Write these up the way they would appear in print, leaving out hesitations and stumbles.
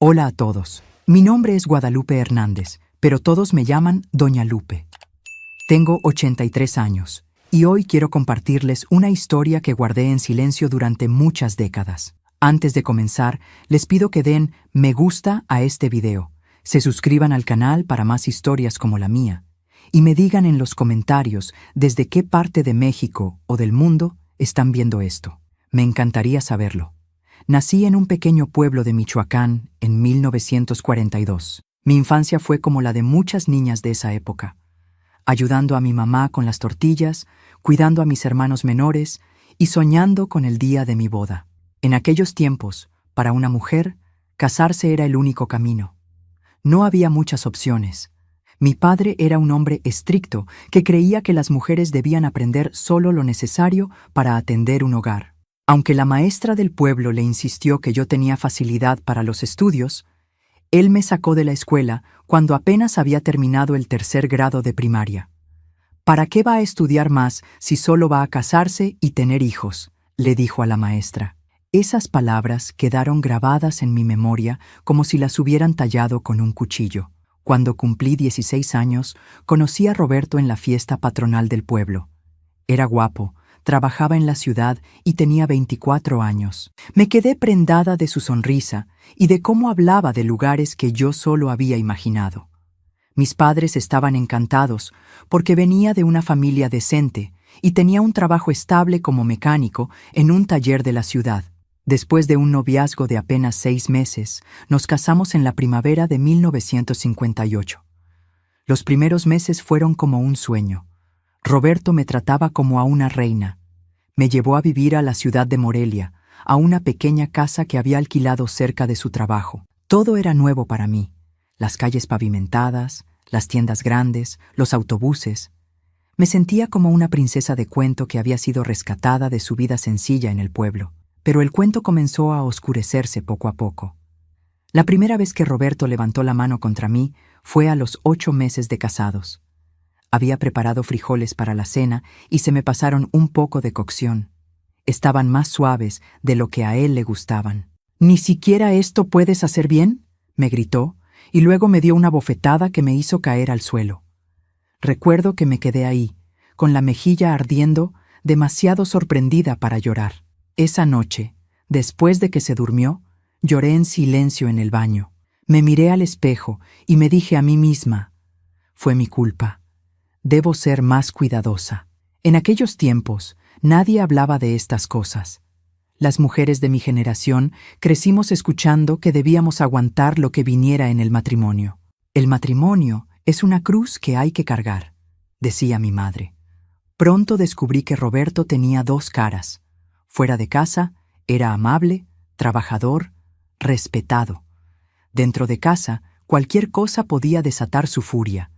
Hola a todos. Mi nombre es Guadalupe Hernández, pero todos me llaman Doña Lupe. Tengo 83 años y hoy quiero compartirles una historia que guardé en silencio durante muchas décadas. Antes de comenzar, les pido que den me gusta a este video, se suscriban al canal para más historias como la mía y me digan en los comentarios desde qué parte de México o del mundo están viendo esto. Me encantaría saberlo. Nací en un pequeño pueblo de Michoacán en 1942. Mi infancia fue como la de muchas niñas de esa época, ayudando a mi mamá con las tortillas, cuidando a mis hermanos menores y soñando con el día de mi boda. En aquellos tiempos, para una mujer, casarse era el único camino. No había muchas opciones. Mi padre era un hombre estricto que creía que las mujeres debían aprender solo lo necesario para atender un hogar. Aunque la maestra del pueblo le insistió que yo tenía facilidad para los estudios, él me sacó de la escuela cuando apenas había terminado el 3er grado de primaria. ¿Para qué va a estudiar más si solo va a casarse y tener hijos?, le dijo a la maestra. Esas palabras quedaron grabadas en mi memoria como si las hubieran tallado con un cuchillo. Cuando cumplí 16 años, conocí a Roberto en la fiesta patronal del pueblo. Era guapo, trabajaba en la ciudad y tenía 24 años. Me quedé prendada de su sonrisa y de cómo hablaba de lugares que yo solo había imaginado. Mis padres estaban encantados porque venía de una familia decente y tenía un trabajo estable como mecánico en un taller de la ciudad. Después de un noviazgo de apenas 6 meses, nos casamos en la primavera de 1958. Los primeros meses fueron como un sueño. Roberto me trataba como a una reina. Me llevó a vivir a la ciudad de Morelia, a una pequeña casa que había alquilado cerca de su trabajo. Todo era nuevo para mí. Las calles pavimentadas, las tiendas grandes, los autobuses. Me sentía como una princesa de cuento que había sido rescatada de su vida sencilla en el pueblo. Pero el cuento comenzó a oscurecerse poco a poco. La primera vez que Roberto levantó la mano contra mí fue a los 8 meses de casados. Había preparado frijoles para la cena y se me pasaron un poco de cocción. Estaban más suaves de lo que a él le gustaban. «¿Ni siquiera esto puedes hacer bien?», me gritó, y luego me dio una bofetada que me hizo caer al suelo. Recuerdo que me quedé ahí, con la mejilla ardiendo, demasiado sorprendida para llorar. Esa noche, después de que se durmió, lloré en silencio en el baño. Me miré al espejo y me dije a mí misma, fue mi culpa. Debo ser más cuidadosa. En aquellos tiempos, nadie hablaba de estas cosas. Las mujeres de mi generación crecimos escuchando que debíamos aguantar lo que viniera en el matrimonio. El matrimonio es una cruz que hay que cargar, decía mi madre. Pronto descubrí que Roberto tenía 2 caras. Fuera de casa, era amable, trabajador, respetado. Dentro de casa, cualquier cosa podía desatar su furia.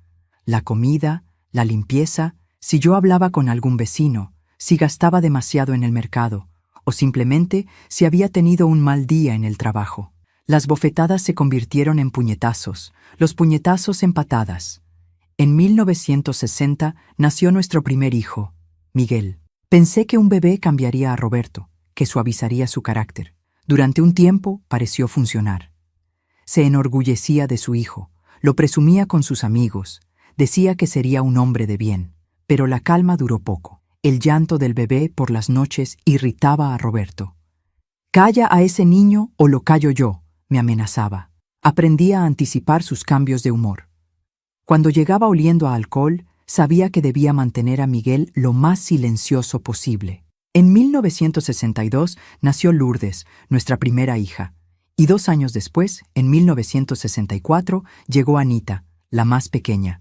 La comida, la limpieza, si yo hablaba con algún vecino, si gastaba demasiado en el mercado, o simplemente si había tenido un mal día en el trabajo. Las bofetadas se convirtieron en puñetazos, los puñetazos en patadas. En 1960 nació nuestro primer hijo, Miguel. Pensé que un bebé cambiaría a Roberto, que suavizaría su carácter. Durante un tiempo pareció funcionar. Se enorgullecía de su hijo, lo presumía con sus amigos, decía que sería un hombre de bien, pero la calma duró poco. El llanto del bebé por las noches irritaba a Roberto. «Calla a ese niño o lo callo yo», me amenazaba. Aprendí a anticipar sus cambios de humor. Cuando llegaba oliendo a alcohol, sabía que debía mantener a Miguel lo más silencioso posible. En 1962 nació Lourdes, nuestra primera hija, y 2 años después, en 1964, llegó Anita, la más pequeña.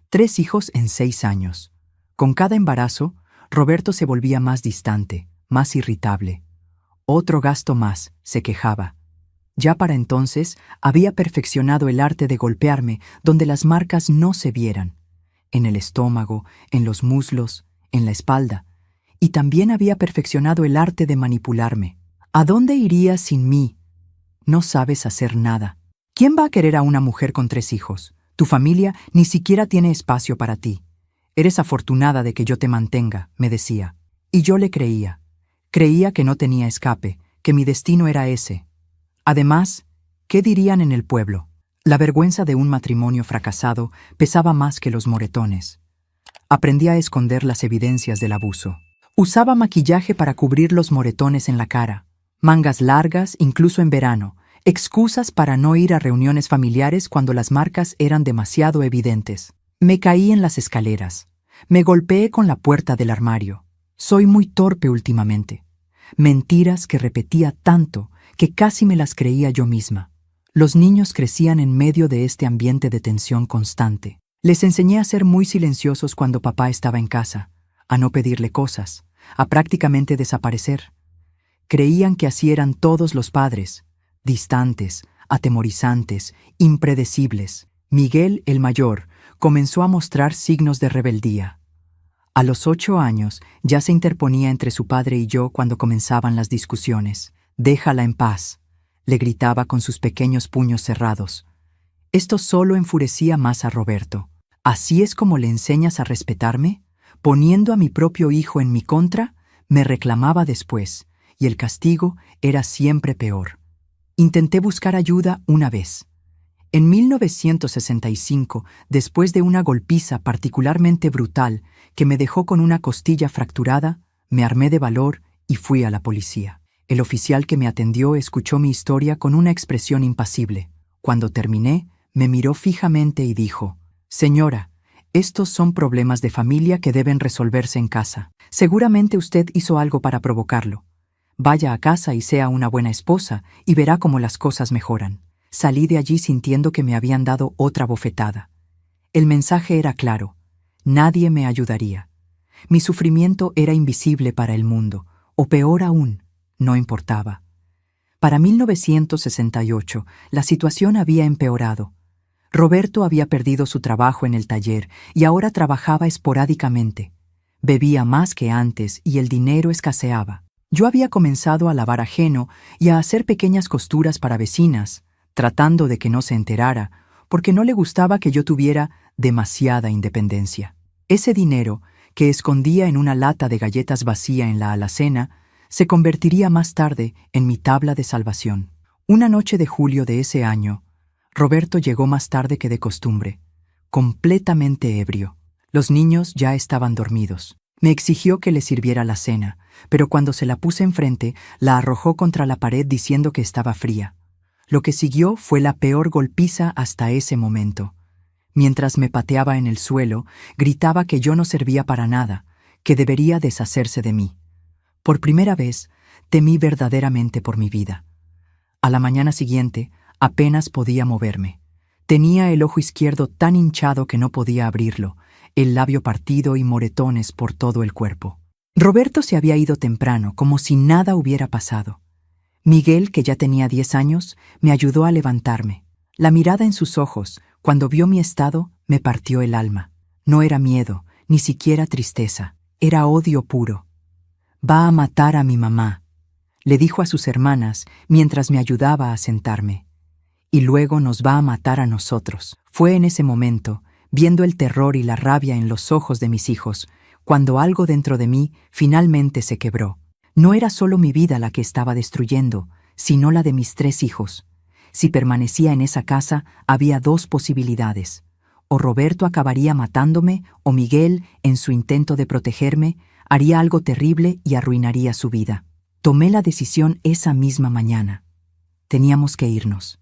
3 hijos en 6 años. Con cada embarazo, Roberto se volvía más distante, más irritable. «Otro gasto más», se quejaba. Ya para entonces había perfeccionado el arte de golpearme donde las marcas no se vieran. En el estómago, en los muslos, en la espalda. Y también había perfeccionado el arte de manipularme. «¿A dónde irías sin mí? No sabes hacer nada. ¿Quién va a querer a una mujer con 3 hijos? Tu familia ni siquiera tiene espacio para ti. Eres afortunada de que yo te mantenga», me decía. Y yo le creía. Creía que no tenía escape, que mi destino era ese. Además, ¿Qué dirían en el pueblo? La vergüenza de un matrimonio fracasado pesaba más que los moretones. Aprendí a esconder las evidencias del abuso. Usaba maquillaje para cubrir los moretones en la cara, mangas largas incluso en verano, excusas para no ir a reuniones familiares cuando las marcas eran demasiado evidentes. Me caí en las escaleras. Me golpeé con la puerta del armario. Soy muy torpe últimamente. Mentiras que repetía tanto que casi me las creía yo misma. Los niños crecían en medio de este ambiente de tensión constante. Les enseñé a ser muy silenciosos cuando papá estaba en casa, a no pedirle cosas, a prácticamente desaparecer. Creían que así eran todos los padres, distantes, atemorizantes, impredecibles. Miguel, el mayor, comenzó a mostrar signos de rebeldía. A los 8 años ya se interponía entre su padre y yo cuando comenzaban las discusiones. «Déjala en paz», le gritaba con sus pequeños puños cerrados. Esto solo enfurecía más a Roberto. «¿Así es como le enseñas a respetarme? Poniendo a mi propio hijo en mi contra», me reclamaba después, y el castigo era siempre peor. Intenté buscar ayuda una vez. En 1965, después de una golpiza particularmente brutal que me dejó con una costilla fracturada, me armé de valor y fui a la policía. El oficial que me atendió escuchó mi historia con una expresión impasible. Cuando terminé, me miró fijamente y dijo: «Señora, estos son problemas de familia que deben resolverse en casa. Seguramente usted hizo algo para provocarlo. Vaya a casa y sea una buena esposa y verá cómo las cosas mejoran». Salí de allí sintiendo que me habían dado otra bofetada. El mensaje era claro: nadie me ayudaría. Mi sufrimiento era invisible para el mundo, o peor aún, no importaba. Para 1968, la situación había empeorado. Roberto había perdido su trabajo en el taller y ahora trabajaba esporádicamente. Bebía más que antes y el dinero escaseaba. Yo había comenzado a lavar ajeno y a hacer pequeñas costuras para vecinas, tratando de que no se enterara, porque no le gustaba que yo tuviera demasiada independencia. Ese dinero, que escondía en una lata de galletas vacía en la alacena, se convertiría más tarde en mi tabla de salvación. Una noche de julio de ese año, Roberto llegó más tarde que de costumbre, completamente ebrio. Los niños ya estaban dormidos. Me exigió que le sirviera la cena, pero cuando se la puse enfrente, la arrojó contra la pared diciendo que estaba fría. Lo que siguió fue la peor golpiza hasta ese momento. Mientras me pateaba en el suelo, gritaba que yo no servía para nada, que debería deshacerse de mí. Por primera vez, temí verdaderamente por mi vida. A la mañana siguiente, apenas podía moverme. Tenía el ojo izquierdo tan hinchado que no podía abrirlo, el labio partido y moretones por todo el cuerpo. Roberto se había ido temprano, como si nada hubiera pasado. Miguel, que ya tenía 10 años, me ayudó a levantarme. La mirada en sus ojos, cuando vio mi estado, me partió el alma. No era miedo, ni siquiera tristeza, era odio puro. «Va a matar a mi mamá», le dijo a sus hermanas mientras me ayudaba a sentarme. «Y luego nos va a matar a nosotros». Fue en ese momento, viendo el terror y la rabia en los ojos de mis hijos, cuando algo dentro de mí finalmente se quebró. No era solo mi vida la que estaba destruyendo, sino la de mis 3 hijos. Si permanecía en esa casa, había 2 posibilidades. O Roberto acabaría matándome, o Miguel, en su intento de protegerme, haría algo terrible y arruinaría su vida. Tomé la decisión esa misma mañana. Teníamos que irnos.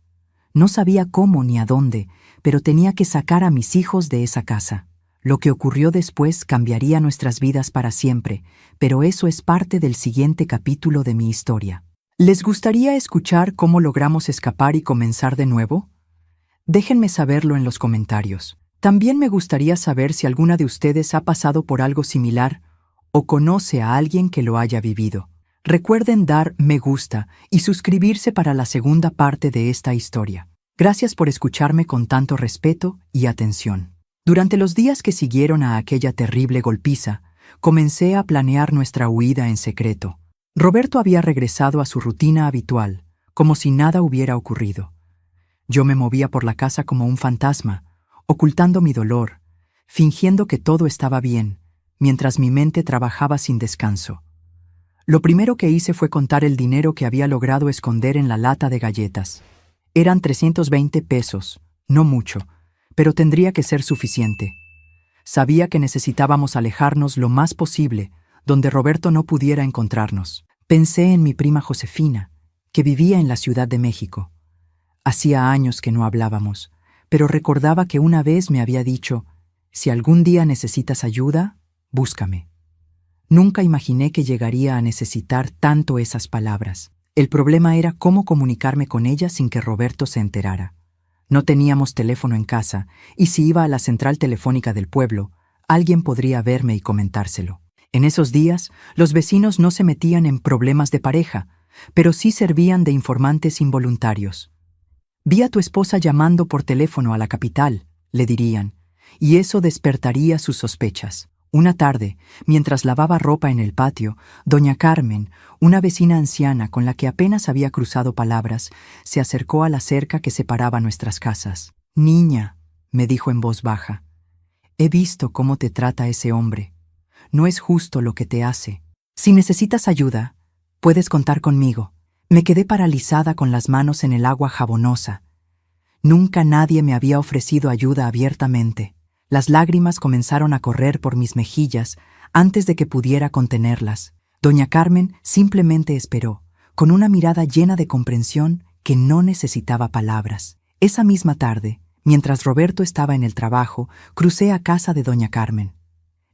No sabía cómo ni a dónde, pero tenía que sacar a mis hijos de esa casa. Lo que ocurrió después cambiaría nuestras vidas para siempre, pero eso es parte del siguiente capítulo de mi historia. ¿Les gustaría escuchar cómo logramos escapar y comenzar de nuevo? Déjenme saberlo en los comentarios. También me gustaría saber si alguna de ustedes ha pasado por algo similar o conoce a alguien que lo haya vivido. Recuerden dar me gusta y suscribirse para la segunda parte de esta historia. Gracias por escucharme con tanto respeto y atención. Durante los días que siguieron a aquella terrible golpiza, comencé a planear nuestra huida en secreto. Roberto había regresado a su rutina habitual, como si nada hubiera ocurrido. Yo me movía por la casa como un fantasma, ocultando mi dolor, fingiendo que todo estaba bien, mientras mi mente trabajaba sin descanso. Lo primero que hice fue contar el dinero que había logrado esconder en la lata de galletas. Eran 320 pesos, no mucho, pero tendría que ser suficiente. Sabía que necesitábamos alejarnos lo más posible, donde Roberto no pudiera encontrarnos. Pensé en mi prima Josefina, que vivía en la Ciudad de México. Hacía años que no hablábamos, pero recordaba que una vez me había dicho: si algún día necesitas ayuda, búscame. Nunca imaginé que llegaría a necesitar tanto esas palabras. El problema era cómo comunicarme con ella sin que Roberto se enterara. No teníamos teléfono en casa, y si iba a la central telefónica del pueblo, alguien podría verme y comentárselo. En esos días, los vecinos no se metían en problemas de pareja, pero sí servían de informantes involuntarios. Vi a tu esposa llamando por teléfono a la capital, le dirían, y eso despertaría sus sospechas. Una tarde, mientras lavaba ropa en el patio, doña Carmen, una vecina anciana con la que apenas había cruzado palabras, se acercó a la cerca que separaba nuestras casas. «Niña», me dijo en voz baja, «he visto cómo te trata ese hombre. No es justo lo que te hace. Si necesitas ayuda, puedes contar conmigo». Me quedé paralizada con las manos en el agua jabonosa. Nunca nadie me había ofrecido ayuda abiertamente. Las lágrimas comenzaron a correr por mis mejillas antes de que pudiera contenerlas. Doña Carmen simplemente esperó, con una mirada llena de comprensión que no necesitaba palabras. Esa misma tarde, mientras Roberto estaba en el trabajo, crucé a casa de doña Carmen.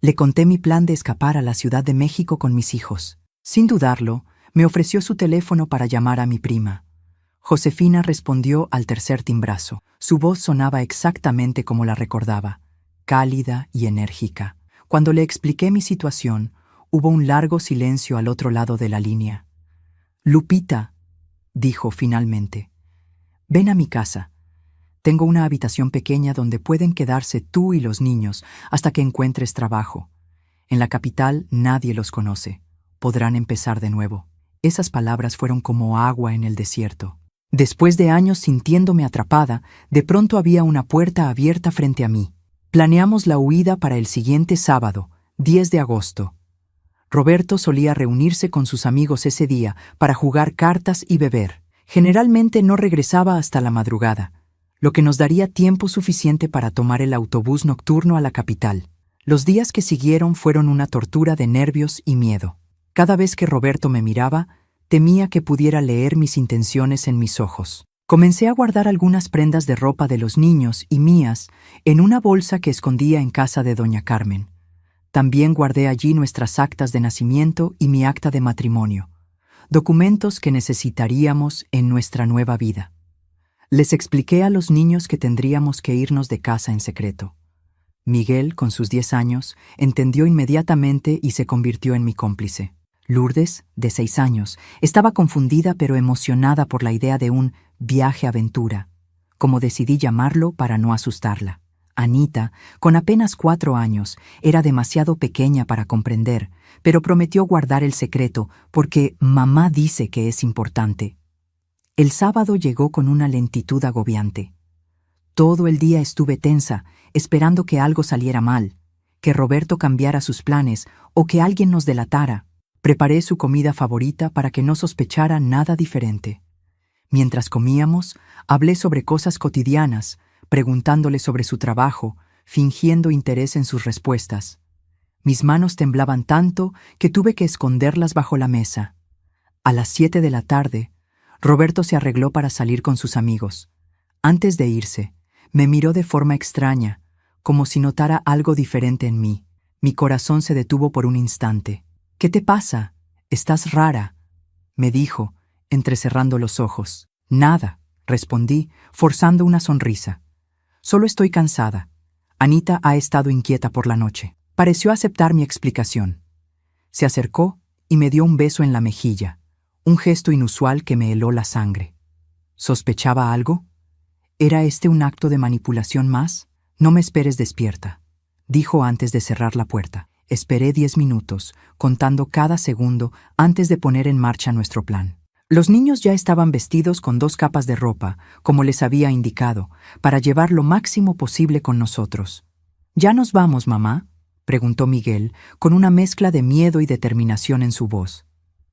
Le conté mi plan de escapar a la Ciudad de México con mis hijos. Sin dudarlo, me ofreció su teléfono para llamar a mi prima. Josefina respondió al tercer timbrazo. Su voz sonaba exactamente como la recordaba, cálida y enérgica. Cuando le expliqué mi situación, hubo un largo silencio al otro lado de la línea. «Lupita», dijo finalmente, «ven a mi casa. Tengo una habitación pequeña donde pueden quedarse tú y los niños hasta que encuentres trabajo. En la capital nadie los conoce. Podrán empezar de nuevo». Esas palabras fueron como agua en el desierto. Después de años sintiéndome atrapada, de pronto había una puerta abierta frente a mí. Planeamos la huida para el siguiente sábado, 10 de agosto. Roberto solía reunirse con sus amigos ese día para jugar cartas y beber. Generalmente no regresaba hasta la madrugada, lo que nos daría tiempo suficiente para tomar el autobús nocturno a la capital. Los días que siguieron fueron una tortura de nervios y miedo. Cada vez que Roberto me miraba, temía que pudiera leer mis intenciones en mis ojos. Comencé a guardar algunas prendas de ropa de los niños y mías en una bolsa que escondía en casa de doña Carmen. También guardé allí nuestras actas de nacimiento y mi acta de matrimonio, documentos que necesitaríamos en nuestra nueva vida. Les expliqué a los niños que tendríamos que irnos de casa en secreto. Miguel, con sus 10 años, entendió inmediatamente y se convirtió en mi cómplice. Lourdes, de 6 años, estaba confundida pero emocionada por la idea de un viaje aventura, como decidí llamarlo para no asustarla. Anita, con apenas 4 años, era demasiado pequeña para comprender, pero prometió guardar el secreto porque mamá dice que es importante. El sábado llegó con una lentitud agobiante. Todo el día estuve tensa, esperando que algo saliera mal, que Roberto cambiara sus planes o que alguien nos delatara. Preparé su comida favorita para que no sospechara nada diferente. Mientras comíamos, hablé sobre cosas cotidianas, preguntándole sobre su trabajo, fingiendo interés en sus respuestas. Mis manos temblaban tanto que tuve que esconderlas bajo la mesa. A las 7 de la tarde, Roberto se arregló para salir con sus amigos. Antes de irse, me miró de forma extraña, como si notara algo diferente en mí. Mi corazón se detuvo por un instante. «¿Qué te pasa? Estás rara», me dijo, entrecerrando los ojos. «Nada», respondí, forzando una sonrisa. «Solo estoy cansada. Anita ha estado inquieta por la noche». Pareció aceptar mi explicación. Se acercó y me dio un beso en la mejilla, un gesto inusual que me heló la sangre. ¿Sospechaba algo? ¿Era este un acto de manipulación más? «No me esperes despierta», dijo antes de cerrar la puerta. Esperé 10 minutos, contando cada segundo antes de poner en marcha nuestro plan. Los niños ya estaban vestidos con 2 capas de ropa, como les había indicado, para llevar lo máximo posible con nosotros. «¿Ya nos vamos, mamá?», preguntó Miguel, con una mezcla de miedo y determinación en su voz.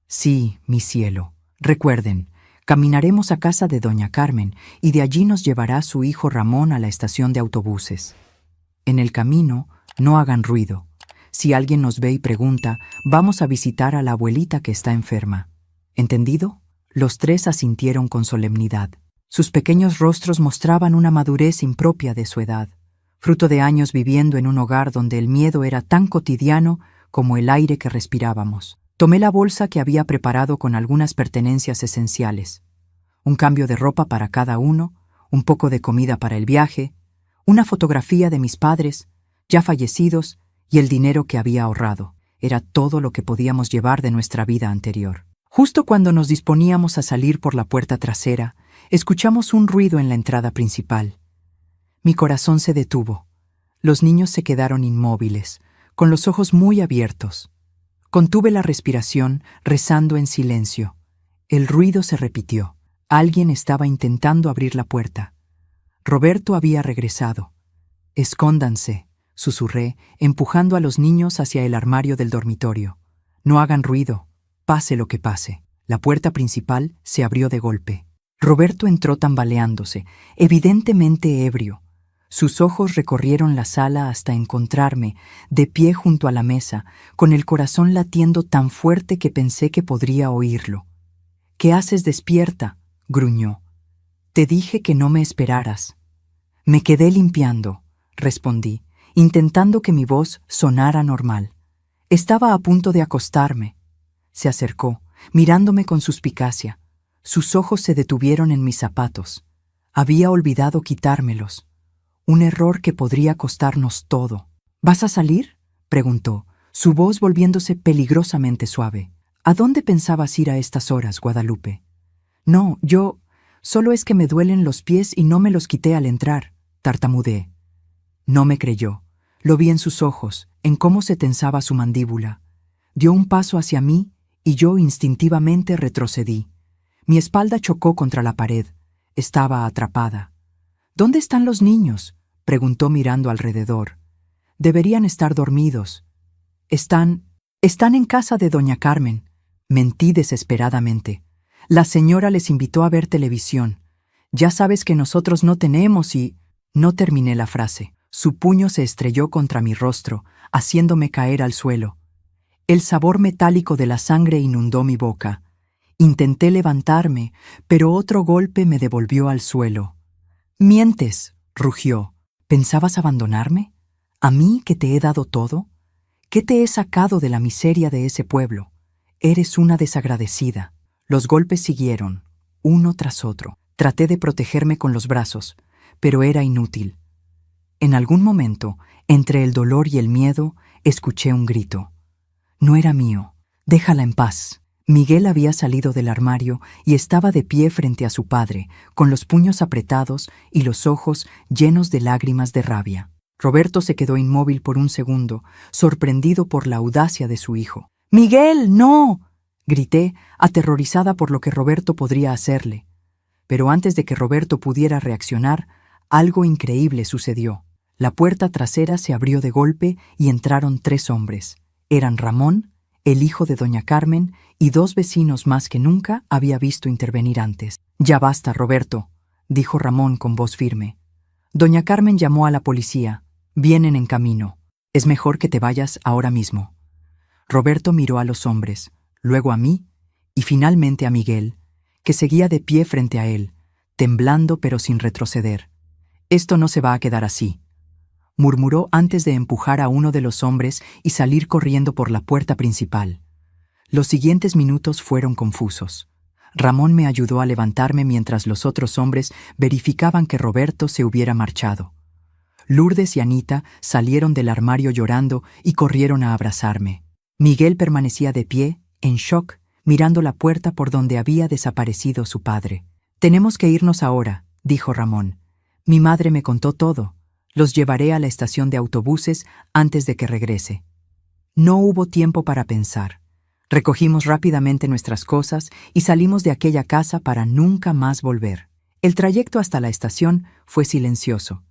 «Sí, mi cielo. Recuerden, Caminaremos a casa de doña Carmen y de allí nos llevará su hijo Ramón a la estación de autobuses. En el camino, no hagan ruido. Si alguien nos ve y pregunta, vamos a visitar a la abuelita que está enferma. ¿Entendido? Los tres asintieron con solemnidad. Sus pequeños rostros mostraban una madurez impropia de su edad, fruto de años viviendo en un hogar donde el miedo era tan cotidiano como el aire que respirábamos. Tomé la bolsa que había preparado con algunas pertenencias esenciales. Un cambio de ropa para cada uno, un poco de comida para el viaje, una fotografía de mis padres, ya fallecidos, y el dinero que había ahorrado. Era todo lo que podíamos llevar de nuestra vida anterior. Justo cuando nos disponíamos a salir por la puerta trasera, escuchamos un ruido en la entrada principal. Mi corazón se detuvo. Los niños se quedaron inmóviles, con los ojos muy abiertos. Contuve la respiración, rezando en silencio. El ruido se repitió. Alguien estaba intentando abrir la puerta. Roberto había regresado. «Escóndanse», susurré, empujando a los niños hacia el armario del dormitorio. «No hagan ruido, pase lo que pase». La puerta principal se abrió de golpe. Roberto entró tambaleándose, evidentemente ebrio. Sus ojos recorrieron la sala hasta encontrarme, de pie junto a la mesa, con el corazón latiendo tan fuerte que pensé que podría oírlo. «¿Qué haces despierta?», gruñó. «Te dije que no me esperaras». «Me quedé limpiando», respondí, intentando que mi voz sonara normal. «Estaba a punto de acostarme». Se acercó, mirándome con suspicacia. Sus ojos se detuvieron en mis zapatos. Había olvidado quitármelos. Un error que podría costarnos todo. «¿Vas a salir?», preguntó, su voz volviéndose peligrosamente suave. «¿A dónde pensabas ir a estas horas, Guadalupe?» «No, solo es que me duelen los pies y no me los quité al entrar», tartamudeé. No me creyó. Lo vi en sus ojos, en cómo se tensaba su mandíbula. Dio un paso hacia mí y yo instintivamente retrocedí. Mi espalda chocó contra la pared. Estaba atrapada. «¿Dónde están los niños?», preguntó mirando alrededor. «Deberían estar dormidos». Están en casa de doña Carmen», mentí desesperadamente. «La señora les invitó a ver televisión. Ya sabes que nosotros no tenemos y...». No terminé la frase. Su puño se estrelló contra mi rostro, haciéndome caer al suelo. El sabor metálico de la sangre inundó mi boca. Intenté levantarme, pero otro golpe me devolvió al suelo. «Mientes», rugió. «¿Pensabas abandonarme? ¿A mí que te he dado todo? ¿Qué te he sacado de la miseria de ese pueblo? Eres una desagradecida». Los golpes siguieron, uno tras otro. Traté de protegerme con los brazos, pero era inútil. En algún momento, entre el dolor y el miedo, escuché un grito. No era mío. «Déjala en paz». Miguel había salido del armario y estaba de pie frente a su padre, con los puños apretados y los ojos llenos de lágrimas de rabia. Roberto se quedó inmóvil por un segundo, sorprendido por la audacia de su hijo. «¡Miguel, no!», grité, aterrorizada por lo que Roberto podría hacerle. Pero antes de que Roberto pudiera reaccionar, algo increíble sucedió. La puerta trasera se abrió de golpe y entraron 3 hombres. Eran Ramón, el hijo de doña Carmen, y 2 vecinos más que nunca había visto intervenir antes. «Ya basta, Roberto», dijo Ramón con voz firme. «Doña Carmen llamó a la policía. Vienen en camino. Es mejor que te vayas ahora mismo». Roberto miró a los hombres, luego a mí y finalmente a Miguel, que seguía de pie frente a él, temblando pero sin retroceder. «Esto no se va a quedar así», murmuró antes de empujar a uno de los hombres y salir corriendo por la puerta principal. Los siguientes minutos fueron confusos. Ramón me ayudó a levantarme mientras los otros hombres verificaban que Roberto se hubiera marchado. Lourdes y Anita salieron del armario llorando y corrieron a abrazarme. Miguel permanecía de pie, en shock, mirando la puerta por donde había desaparecido su padre. «Tenemos que irnos ahora», dijo Ramón. «Mi madre me contó todo. Los llevaré a la estación de autobuses antes de que regrese». No hubo tiempo para pensar. Recogimos rápidamente nuestras cosas y salimos de aquella casa para nunca más volver. El trayecto hasta la estación fue silencioso.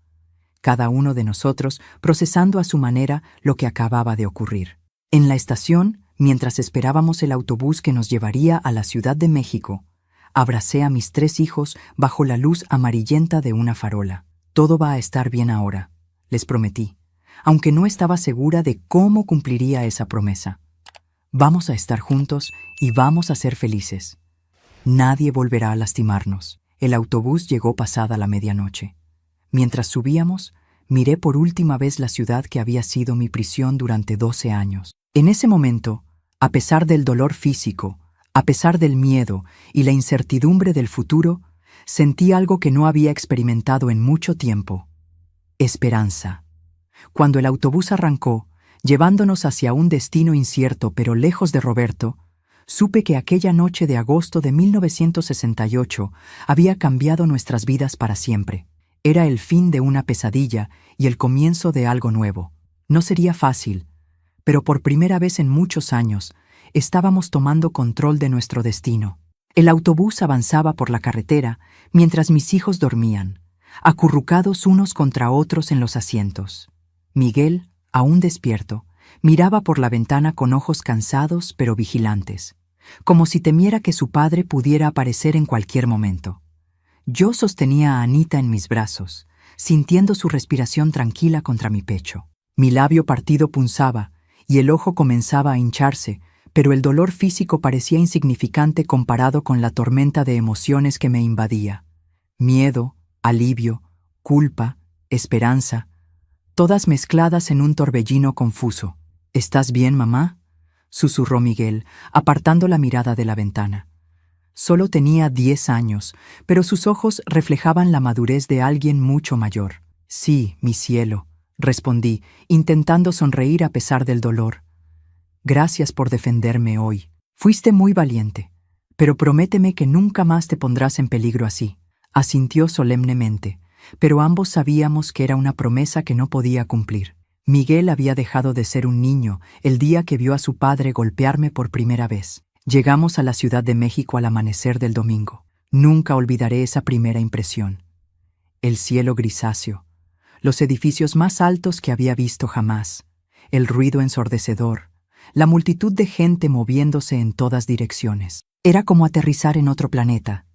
Cada uno de nosotros procesando a su manera lo que acababa de ocurrir. En la estación, mientras esperábamos el autobús que nos llevaría a la Ciudad de México, Abracé a mis 3 hijos bajo la luz amarillenta de una farola. Todo va a estar bien ahora, les prometí, aunque no estaba segura de cómo cumpliría esa promesa. Vamos a estar juntos y vamos a ser felices. Nadie volverá a lastimarnos. El autobús llegó pasada la medianoche. Mientras subíamos, miré por última vez la ciudad que había sido mi prisión durante 12 años. En ese momento, a pesar del dolor físico, a pesar del miedo y la incertidumbre del futuro, sentí algo que no había experimentado en mucho tiempo: esperanza. Cuando el autobús arrancó, llevándonos hacia un destino incierto pero lejos de Roberto, supe que aquella noche de agosto de 1968 había cambiado nuestras vidas para siempre. Era el fin de una pesadilla y el comienzo de algo nuevo. No sería fácil, pero por primera vez en muchos años estábamos tomando control de nuestro destino. El autobús avanzaba por la carretera mientras mis hijos dormían, acurrucados unos contra otros en los asientos. Miguel, aún despierto, miraba por la ventana con ojos cansados pero vigilantes, como si temiera que su padre pudiera aparecer en cualquier momento. Yo sostenía a Anita en mis brazos, sintiendo su respiración tranquila contra mi pecho. Mi labio partido punzaba y el ojo comenzaba a hincharse, pero el dolor físico parecía insignificante comparado con la tormenta de emociones que me invadía. Miedo, alivio, culpa, esperanza, todas mezcladas en un torbellino confuso. ¿Estás bien, mamá?, susurró Miguel, apartando la mirada de la ventana. Solo tenía 10 años, pero sus ojos reflejaban la madurez de alguien mucho mayor. Sí, mi cielo, respondí, intentando sonreír a pesar del dolor. Gracias por defenderme hoy. Fuiste muy valiente, pero prométeme que nunca más te pondrás en peligro así. Asintió solemnemente, pero ambos sabíamos que era una promesa que no podía cumplir. Miguel había dejado de ser un niño el día que vio a su padre golpearme por primera vez. Llegamos a la Ciudad de México al amanecer del domingo. Nunca olvidaré esa primera impresión. El cielo grisáceo, los edificios más altos que había visto jamás, el ruido ensordecedor, la multitud de gente moviéndose en todas direcciones. Era como aterrizar en otro planeta.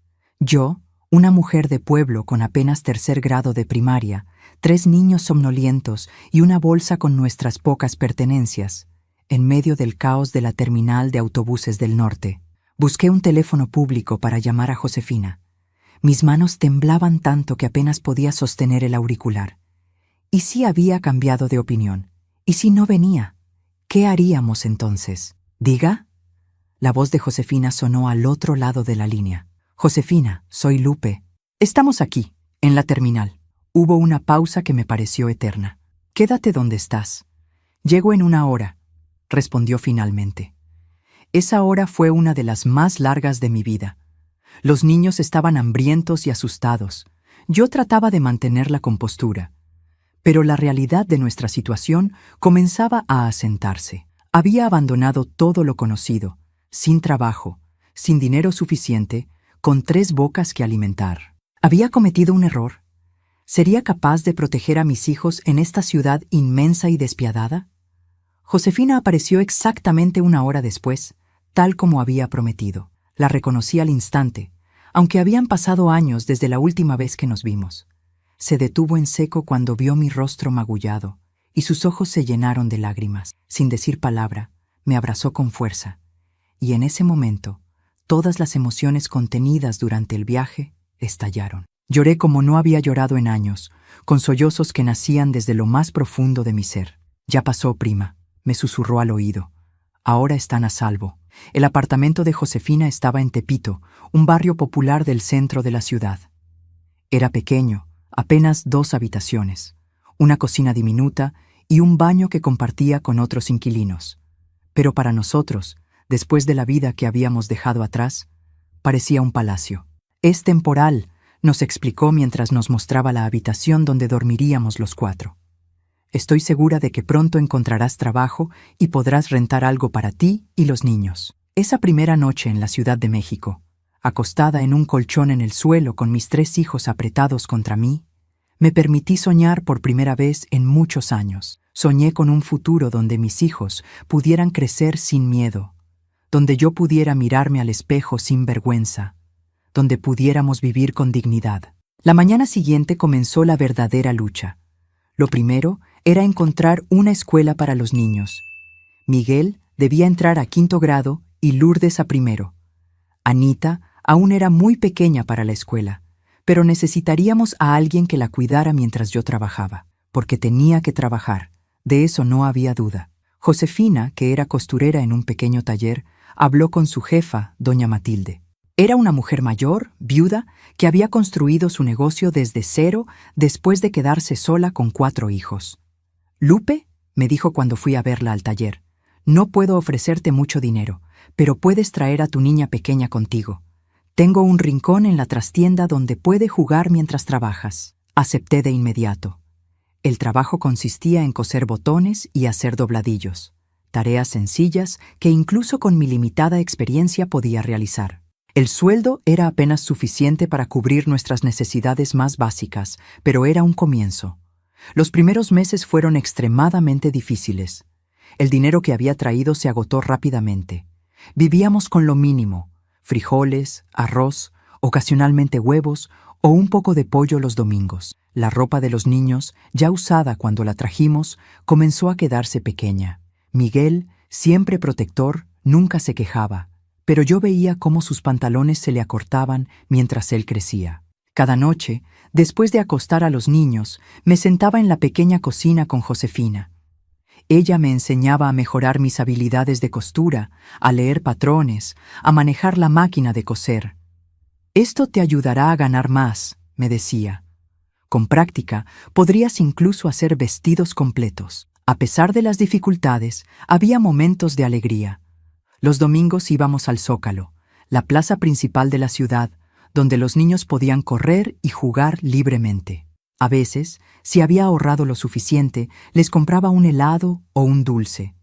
Yo, una mujer de pueblo con apenas 3er grado de primaria, 3 niños somnolientos y una bolsa con nuestras pocas pertenencias, en medio del caos de la terminal de autobuses del norte. Busqué un teléfono público para llamar a Josefina. Mis manos temblaban tanto que apenas podía sostener el auricular. ¿Y si había cambiado de opinión? ¿Y si no venía? ¿Qué haríamos entonces? ¿Diga? La voz de Josefina sonó al otro lado de la línea. Josefina, soy Lupe. Estamos aquí, en la terminal. Hubo una pausa que me pareció eterna. Quédate donde estás. Llego en 1 hora, respondió finalmente. Esa hora fue una de las más largas de mi vida. Los niños estaban hambrientos y asustados. Yo trataba de mantener la compostura. Pero la realidad de nuestra situación comenzaba a asentarse. Había abandonado todo lo conocido, sin trabajo, sin dinero suficiente, con 3 bocas que alimentar. ¿Había cometido un error? ¿Sería capaz de proteger a mis hijos en esta ciudad inmensa y despiadada? Josefina apareció exactamente 1 hora después, tal como había prometido. La reconocí al instante, aunque habían pasado años desde la última vez que nos vimos. Se detuvo en seco cuando vio mi rostro magullado, y sus ojos se llenaron de lágrimas. Sin decir palabra, me abrazó con fuerza, y en ese momento, todas las emociones contenidas durante el viaje estallaron. Lloré como no había llorado en años, con sollozos que nacían desde lo más profundo de mi ser. «Ya pasó, prima», me susurró al oído. «Ahora están a salvo». El apartamento de Josefina estaba en Tepito, un barrio popular del centro de la ciudad. Era pequeño, apenas 2 habitaciones, una cocina diminuta y un baño que compartía con otros inquilinos. Pero para nosotros, después de la vida que habíamos dejado atrás, parecía un palacio. «Es temporal», nos explicó mientras nos mostraba la habitación donde dormiríamos los 4. «Estoy segura de que pronto encontrarás trabajo y podrás rentar algo para ti y los niños». Esa primera noche en la Ciudad de México, acostada en un colchón en el suelo con mis 3 hijos apretados contra mí, me permití soñar por primera vez en muchos años. Soñé con un futuro donde mis hijos pudieran crecer sin miedo, donde yo pudiera mirarme al espejo sin vergüenza, donde pudiéramos vivir con dignidad. La mañana siguiente comenzó la verdadera lucha. Lo primero era encontrar una escuela para los niños. Miguel debía entrar a 5º grado y Lourdes a 1º. Anita aún era muy pequeña para la escuela, pero necesitaríamos a alguien que la cuidara mientras yo trabajaba, porque tenía que trabajar, de eso no había duda. Josefina, que era costurera en un pequeño taller, habló con su jefa, doña Matilde. Era una mujer mayor, viuda, que había construido su negocio desde cero después de quedarse sola con 4 hijos. «Lupe», me dijo cuando fui a verla al taller, «no puedo ofrecerte mucho dinero, pero puedes traer a tu niña pequeña contigo. Tengo un rincón en la trastienda donde puede jugar mientras trabajas». Acepté de inmediato. El trabajo consistía en coser botones y hacer dobladillos, tareas sencillas que incluso con mi limitada experiencia podía realizar. El sueldo era apenas suficiente para cubrir nuestras necesidades más básicas, pero era un comienzo. Los primeros meses fueron extremadamente difíciles. El dinero que había traído se agotó rápidamente. Vivíamos con lo mínimo: frijoles, arroz, ocasionalmente huevos o un poco de pollo los domingos. La ropa de los niños, ya usada cuando la trajimos, comenzó a quedarse pequeña. Miguel, siempre protector, nunca se quejaba, pero yo veía cómo sus pantalones se le acortaban mientras él crecía. Cada noche, después de acostar a los niños, me sentaba en la pequeña cocina con Josefina. Ella me enseñaba a mejorar mis habilidades de costura, a leer patrones, a manejar la máquina de coser. «Esto te ayudará a ganar más», me decía. «Con práctica, podrías incluso hacer vestidos completos». A pesar de las dificultades, había momentos de alegría. Los domingos íbamos al Zócalo, la plaza principal de la ciudad, donde los niños podían correr y jugar libremente. A veces, si había ahorrado lo suficiente, les compraba un helado o un dulce.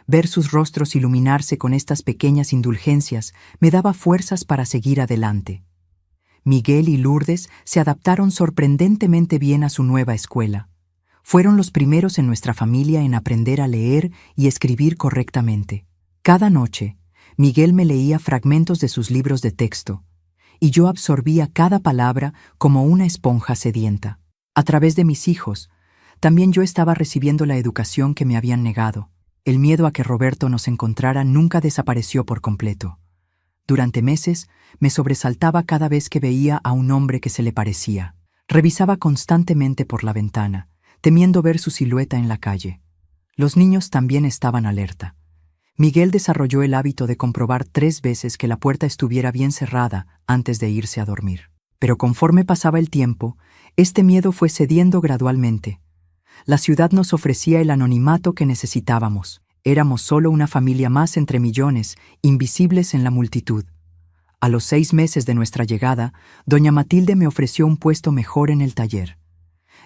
Ver sus rostros iluminarse con estas pequeñas indulgencias me daba fuerzas para seguir adelante. Miguel y Lourdes se adaptaron sorprendentemente bien a su nueva escuela. Fueron los primeros en nuestra familia en aprender a leer y escribir correctamente. Cada noche, Miguel me leía fragmentos de sus libros de texto, y yo absorbía cada palabra como una esponja sedienta. A través de mis hijos, también yo estaba recibiendo la educación que me habían negado. El miedo a que Roberto nos encontrara nunca desapareció por completo. Durante meses, me sobresaltaba cada vez que veía a un hombre que se le parecía. Revisaba constantemente por la ventana, temiendo ver su silueta en la calle. Los niños también estaban alerta. Miguel desarrolló el hábito de comprobar 3 veces que la puerta estuviera bien cerrada antes de irse a dormir. Pero conforme pasaba el tiempo, este miedo fue cediendo gradualmente. La ciudad nos ofrecía el anonimato que necesitábamos. Éramos solo una familia más entre millones, invisibles en la multitud. A los 6 meses de nuestra llegada, doña Matilde me ofreció un puesto mejor en el taller.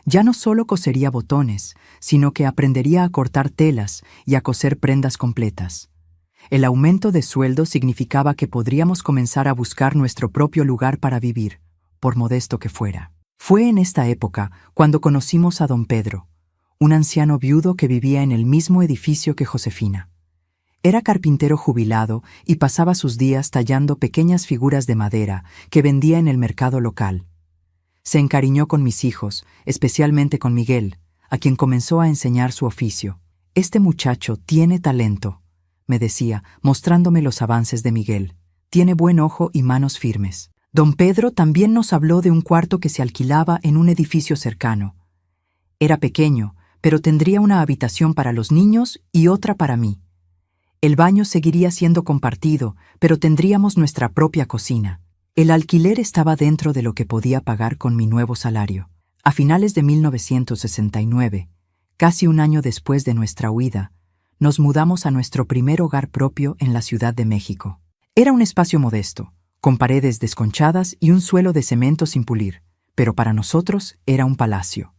Ya no solo cosería botones, sino que aprendería a cortar telas y a coser prendas completas. El aumento de sueldo significaba que podríamos comenzar a buscar nuestro propio lugar para vivir, por modesto que fuera. Fue en esta época cuando conocimos a don Pedro, un anciano viudo que vivía en el mismo edificio que Josefina. Era carpintero jubilado y pasaba sus días tallando pequeñas figuras de madera que vendía en el mercado local. Se encariñó con mis hijos, especialmente con Miguel, a quien comenzó a enseñar su oficio. «Este muchacho tiene talento», me decía, mostrándome los avances de Miguel. «Tiene buen ojo y manos firmes». Don Pedro también nos habló de un cuarto que se alquilaba en un edificio cercano. Era pequeño, pero tendría una habitación para los niños y otra para mí. El baño seguiría siendo compartido, pero tendríamos nuestra propia cocina. El alquiler estaba dentro de lo que podía pagar con mi nuevo salario. A finales de 1969, casi un año después de nuestra huida, nos mudamos a nuestro primer hogar propio en la Ciudad de México. Era un espacio modesto, con paredes desconchadas y un suelo de cemento sin pulir, pero para nosotros era un palacio.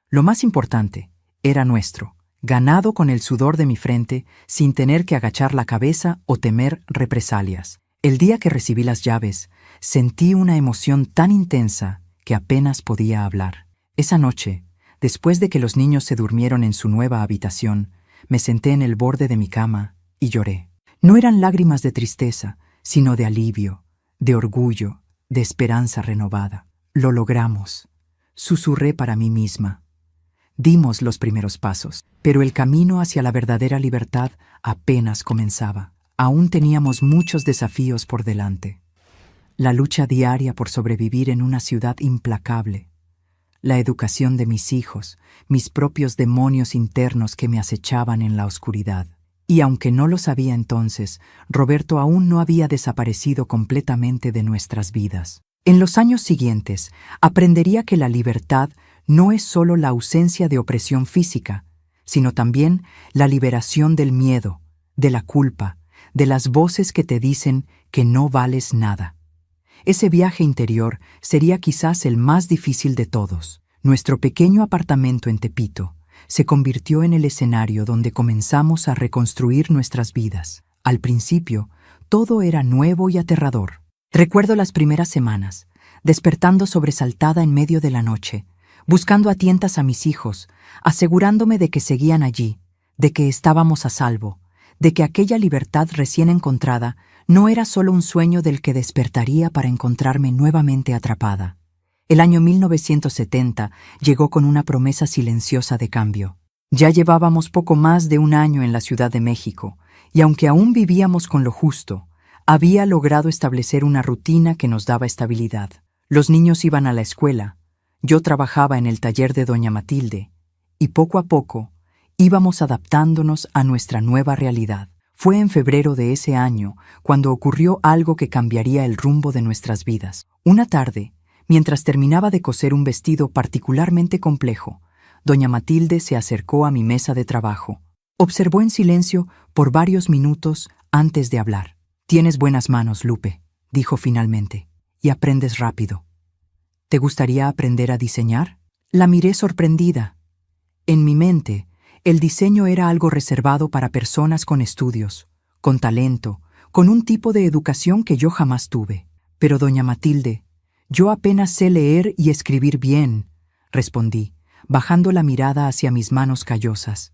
Lo más importante, era nuestro, ganado con el sudor de mi frente, sin tener que agachar la cabeza o temer represalias. El día que recibí las llaves, sentí una emoción tan intensa que apenas podía hablar. Esa noche, después de que los niños se durmieron en su nueva habitación, me senté en el borde de mi cama y lloré. No eran lágrimas de tristeza, sino de alivio, de orgullo, de esperanza renovada. Lo logramos, susurré para mí misma. Dimos los primeros pasos, pero el camino hacia la verdadera libertad apenas comenzaba. Aún teníamos muchos desafíos por delante. La lucha diaria por sobrevivir en una ciudad implacable. La educación de mis hijos, mis propios demonios internos que me acechaban en la oscuridad. Y aunque no lo sabía entonces, Roberto aún no había desaparecido completamente de nuestras vidas. En los años siguientes, aprendería que la libertad no es solo la ausencia de opresión física, sino también la liberación del miedo, de la culpa, de las voces que te dicen que no vales nada. Ese viaje interior sería quizás el más difícil de todos. Nuestro pequeño apartamento en Tepito se convirtió en el escenario donde comenzamos a reconstruir nuestras vidas. Al principio, todo era nuevo y aterrador. Recuerdo las primeras semanas, despertando sobresaltada en medio de la noche, buscando a tientas a mis hijos, asegurándome de que seguían allí, de que estábamos a salvo, de que aquella libertad recién encontrada no era solo un sueño del que despertaría para encontrarme nuevamente atrapada. El año 1970 llegó con una promesa silenciosa de cambio. Ya llevábamos poco más de un año en la Ciudad de México, y aunque aún vivíamos con lo justo, había logrado establecer una rutina que nos daba estabilidad. Los niños iban a la escuela, yo trabajaba en el taller de doña Matilde, y poco a poco íbamos adaptándonos a nuestra nueva realidad. Fue en febrero de ese año cuando ocurrió algo que cambiaría el rumbo de nuestras vidas. Una tarde, mientras terminaba de coser un vestido particularmente complejo, doña Matilde se acercó a mi mesa de trabajo. Observó en silencio por varios minutos antes de hablar. «Tienes buenas manos, Lupe», dijo finalmente, «y aprendes rápido. ¿Te gustaría aprender a diseñar?» La miré sorprendida. En mi mente, el diseño era algo reservado para personas con estudios, con talento, con un tipo de educación que yo jamás tuve. «Pero, doña Matilde, yo apenas sé leer y escribir bien», respondí, bajando la mirada hacia mis manos callosas.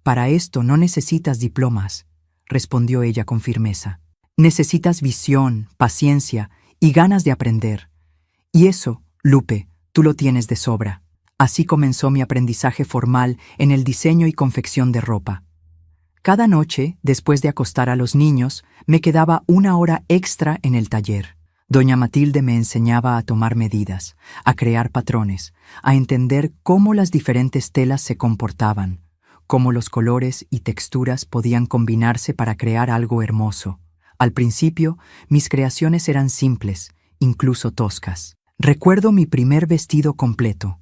«Para esto no necesitas diplomas», respondió ella con firmeza. «Necesitas visión, paciencia y ganas de aprender. Y eso, Lupe, tú lo tienes de sobra». Así comenzó mi aprendizaje formal en el diseño y confección de ropa. Cada noche, después de acostar a los niños, me quedaba una hora extra en el taller. Doña Matilde me enseñaba a tomar medidas, a crear patrones, a entender cómo las diferentes telas se comportaban, cómo los colores y texturas podían combinarse para crear algo hermoso. Al principio, mis creaciones eran simples, incluso toscas. Recuerdo mi primer vestido completo.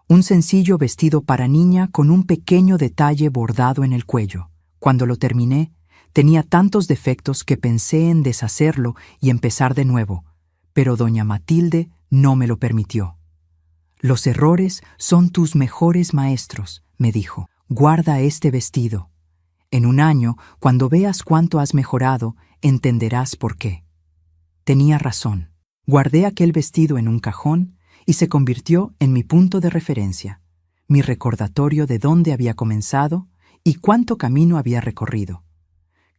Un sencillo vestido para niña con un pequeño detalle bordado en el cuello. Cuando lo terminé, tenía tantos defectos que pensé en deshacerlo y empezar de nuevo, pero doña Matilde no me lo permitió. «Los errores son tus mejores maestros», me dijo. «Guarda este vestido. En un año, cuando veas cuánto has mejorado, entenderás por qué». Tenía razón. Guardé aquel vestido en un cajón y se convirtió en mi punto de referencia, mi recordatorio de dónde había comenzado y cuánto camino había recorrido.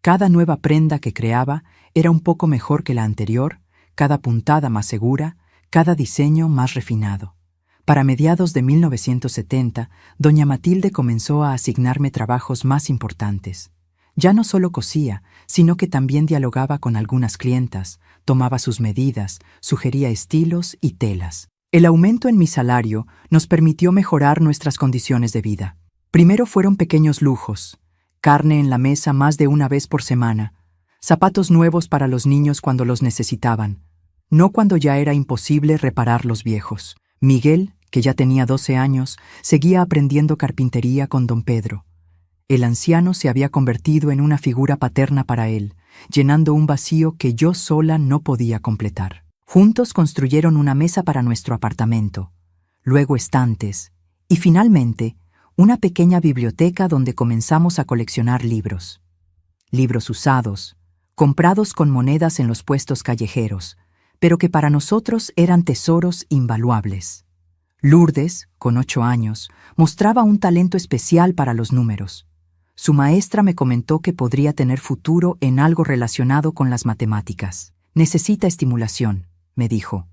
Cada nueva prenda que creaba era un poco mejor que la anterior, cada puntada más segura, cada diseño más refinado. Para mediados de 1970, doña Matilde comenzó a asignarme trabajos más importantes. Ya no solo cosía, sino que también dialogaba con algunas clientas, tomaba sus medidas, sugería estilos y telas. El aumento en mi salario nos permitió mejorar nuestras condiciones de vida. Primero fueron pequeños lujos, carne en la mesa más de una vez por semana, zapatos nuevos para los niños cuando los necesitaban, no cuando ya era imposible reparar los viejos. Miguel, que ya tenía 12 años, seguía aprendiendo carpintería con don Pedro. El anciano se había convertido en una figura paterna para él, llenando un vacío que yo sola no podía completar. Juntos construyeron una mesa para nuestro apartamento, luego estantes, y finalmente una pequeña biblioteca donde comenzamos a coleccionar libros. Libros usados, comprados con monedas en los puestos callejeros, pero que para nosotros eran tesoros invaluables. Lourdes, con 8 años, mostraba un talento especial para los números. Su maestra me comentó que podría tener futuro en algo relacionado con las matemáticas. «Necesita estimulación», me dijo.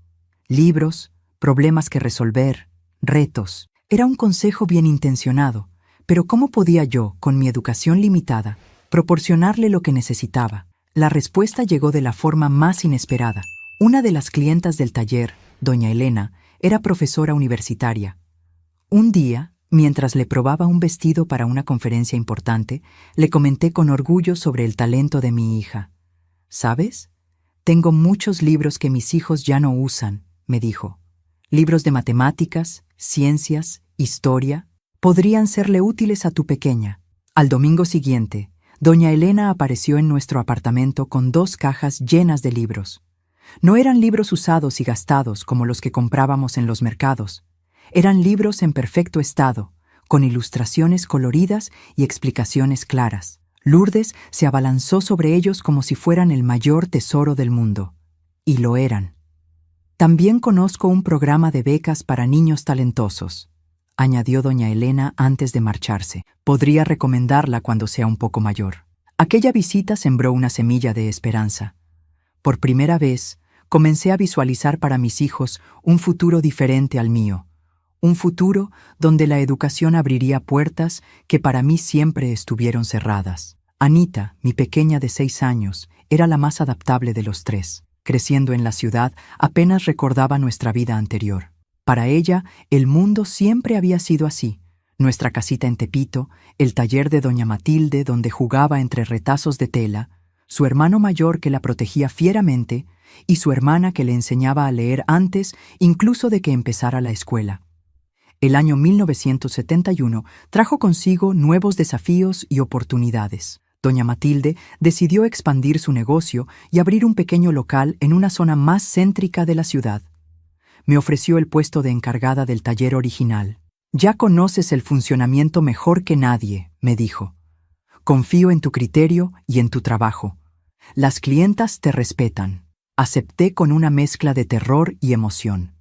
Libros, problemas que resolver, retos. Era un consejo bien intencionado, pero ¿cómo podía yo, con mi educación limitada, proporcionarle lo que necesitaba? La respuesta llegó de la forma más inesperada. Una de las clientas del taller, doña Elena, era profesora universitaria. Un día, mientras le probaba un vestido para una conferencia importante, le comenté con orgullo sobre el talento de mi hija. ¿Sabes? Tengo muchos libros que mis hijos ya no usan, me dijo. Libros de matemáticas, ciencias, historia. Podrían serle útiles a tu pequeña. Al domingo siguiente, doña Elena apareció en nuestro apartamento con 2 cajas llenas de libros. No eran libros usados y gastados como los que comprábamos en los mercados. Eran libros en perfecto estado, con ilustraciones coloridas y explicaciones claras. Lourdes se abalanzó sobre ellos como si fueran el mayor tesoro del mundo. Y lo eran. También conozco un programa de becas para niños talentosos, añadió doña Elena antes de marcharse. Podría recomendarla cuando sea un poco mayor. Aquella visita sembró una semilla de esperanza. Por primera vez, comencé a visualizar para mis hijos un futuro diferente al mío. Un futuro donde la educación abriría puertas que para mí siempre estuvieron cerradas. Anita, mi pequeña de 6 años, era la más adaptable de los 3. Creciendo en la ciudad, apenas recordaba nuestra vida anterior. Para ella, el mundo siempre había sido así. Nuestra casita en Tepito, el taller de doña Matilde donde jugaba entre retazos de tela, su hermano mayor que la protegía fieramente y su hermana que le enseñaba a leer antes incluso de que empezara la escuela. El año 1971 trajo consigo nuevos desafíos y oportunidades. Doña Matilde decidió expandir su negocio y abrir un pequeño local en una zona más céntrica de la ciudad. Me ofreció el puesto de encargada del taller original. Ya conoces el funcionamiento mejor que nadie, me dijo. Confío en tu criterio y en tu trabajo. Las clientas te respetan. Acepté con una mezcla de terror y emoción.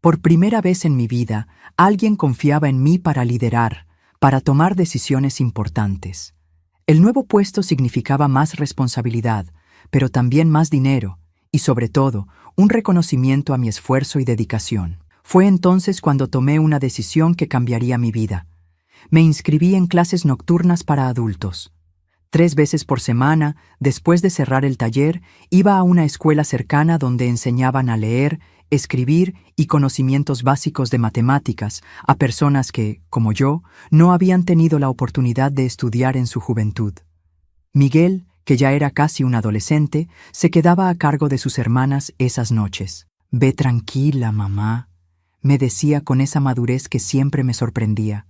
Por primera vez en mi vida, alguien confiaba en mí para liderar, para tomar decisiones importantes. El nuevo puesto significaba más responsabilidad, pero también más dinero, y sobre todo, un reconocimiento a mi esfuerzo y dedicación. Fue entonces cuando tomé una decisión que cambiaría mi vida. Me inscribí en clases nocturnas para adultos. 3 veces por semana, después de cerrar el taller, iba a una escuela cercana donde enseñaban a leer, escribir y conocimientos básicos de matemáticas a personas que, como yo, no habían tenido la oportunidad de estudiar en su juventud. Miguel, que ya era casi un adolescente, se quedaba a cargo de sus hermanas esas noches. «Ve tranquila, mamá», me decía con esa madurez que siempre me sorprendía.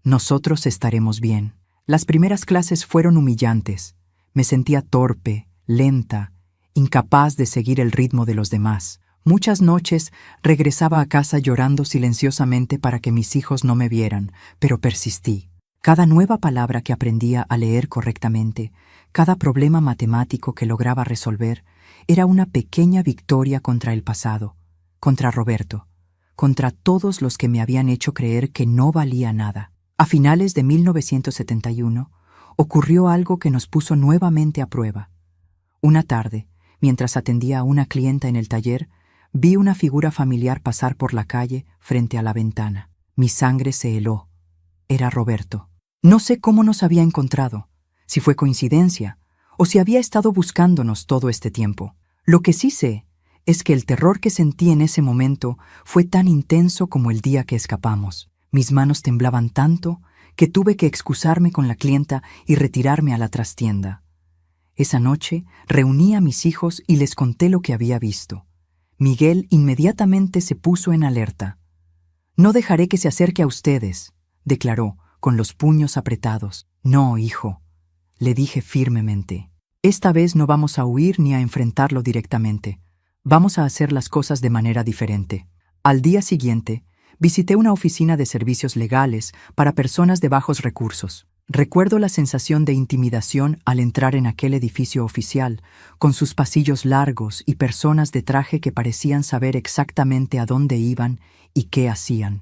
«Nosotros estaremos bien». Las primeras clases fueron humillantes. Me sentía torpe, lenta, incapaz de seguir el ritmo de los demás. Muchas noches regresaba a casa llorando silenciosamente para que mis hijos no me vieran, pero persistí. Cada nueva palabra que aprendía a leer correctamente, cada problema matemático que lograba resolver, era una pequeña victoria contra el pasado, contra Roberto, contra todos los que me habían hecho creer que no valía nada. A finales de 1971, ocurrió algo que nos puso nuevamente a prueba. Una tarde, mientras atendía a una clienta en el taller, vi una figura familiar pasar por la calle frente a la ventana. Mi sangre se heló. Era Roberto. No sé cómo nos había encontrado, si fue coincidencia o si había estado buscándonos todo este tiempo. Lo que sí sé es que el terror que sentí en ese momento fue tan intenso como el día que escapamos. Mis manos temblaban tanto que tuve que excusarme con la clienta y retirarme a la trastienda. Esa noche reuní a mis hijos y les conté lo que había visto. Miguel inmediatamente se puso en alerta. «No dejaré que se acerque a ustedes», declaró, con los puños apretados. «No, hijo», le dije firmemente. «Esta vez no vamos a huir ni a enfrentarlo directamente. Vamos a hacer las cosas de manera diferente». Al día siguiente, visité una oficina de servicios legales para personas de bajos recursos. Recuerdo la sensación de intimidación al entrar en aquel edificio oficial, con sus pasillos largos y personas de traje que parecían saber exactamente a dónde iban y qué hacían.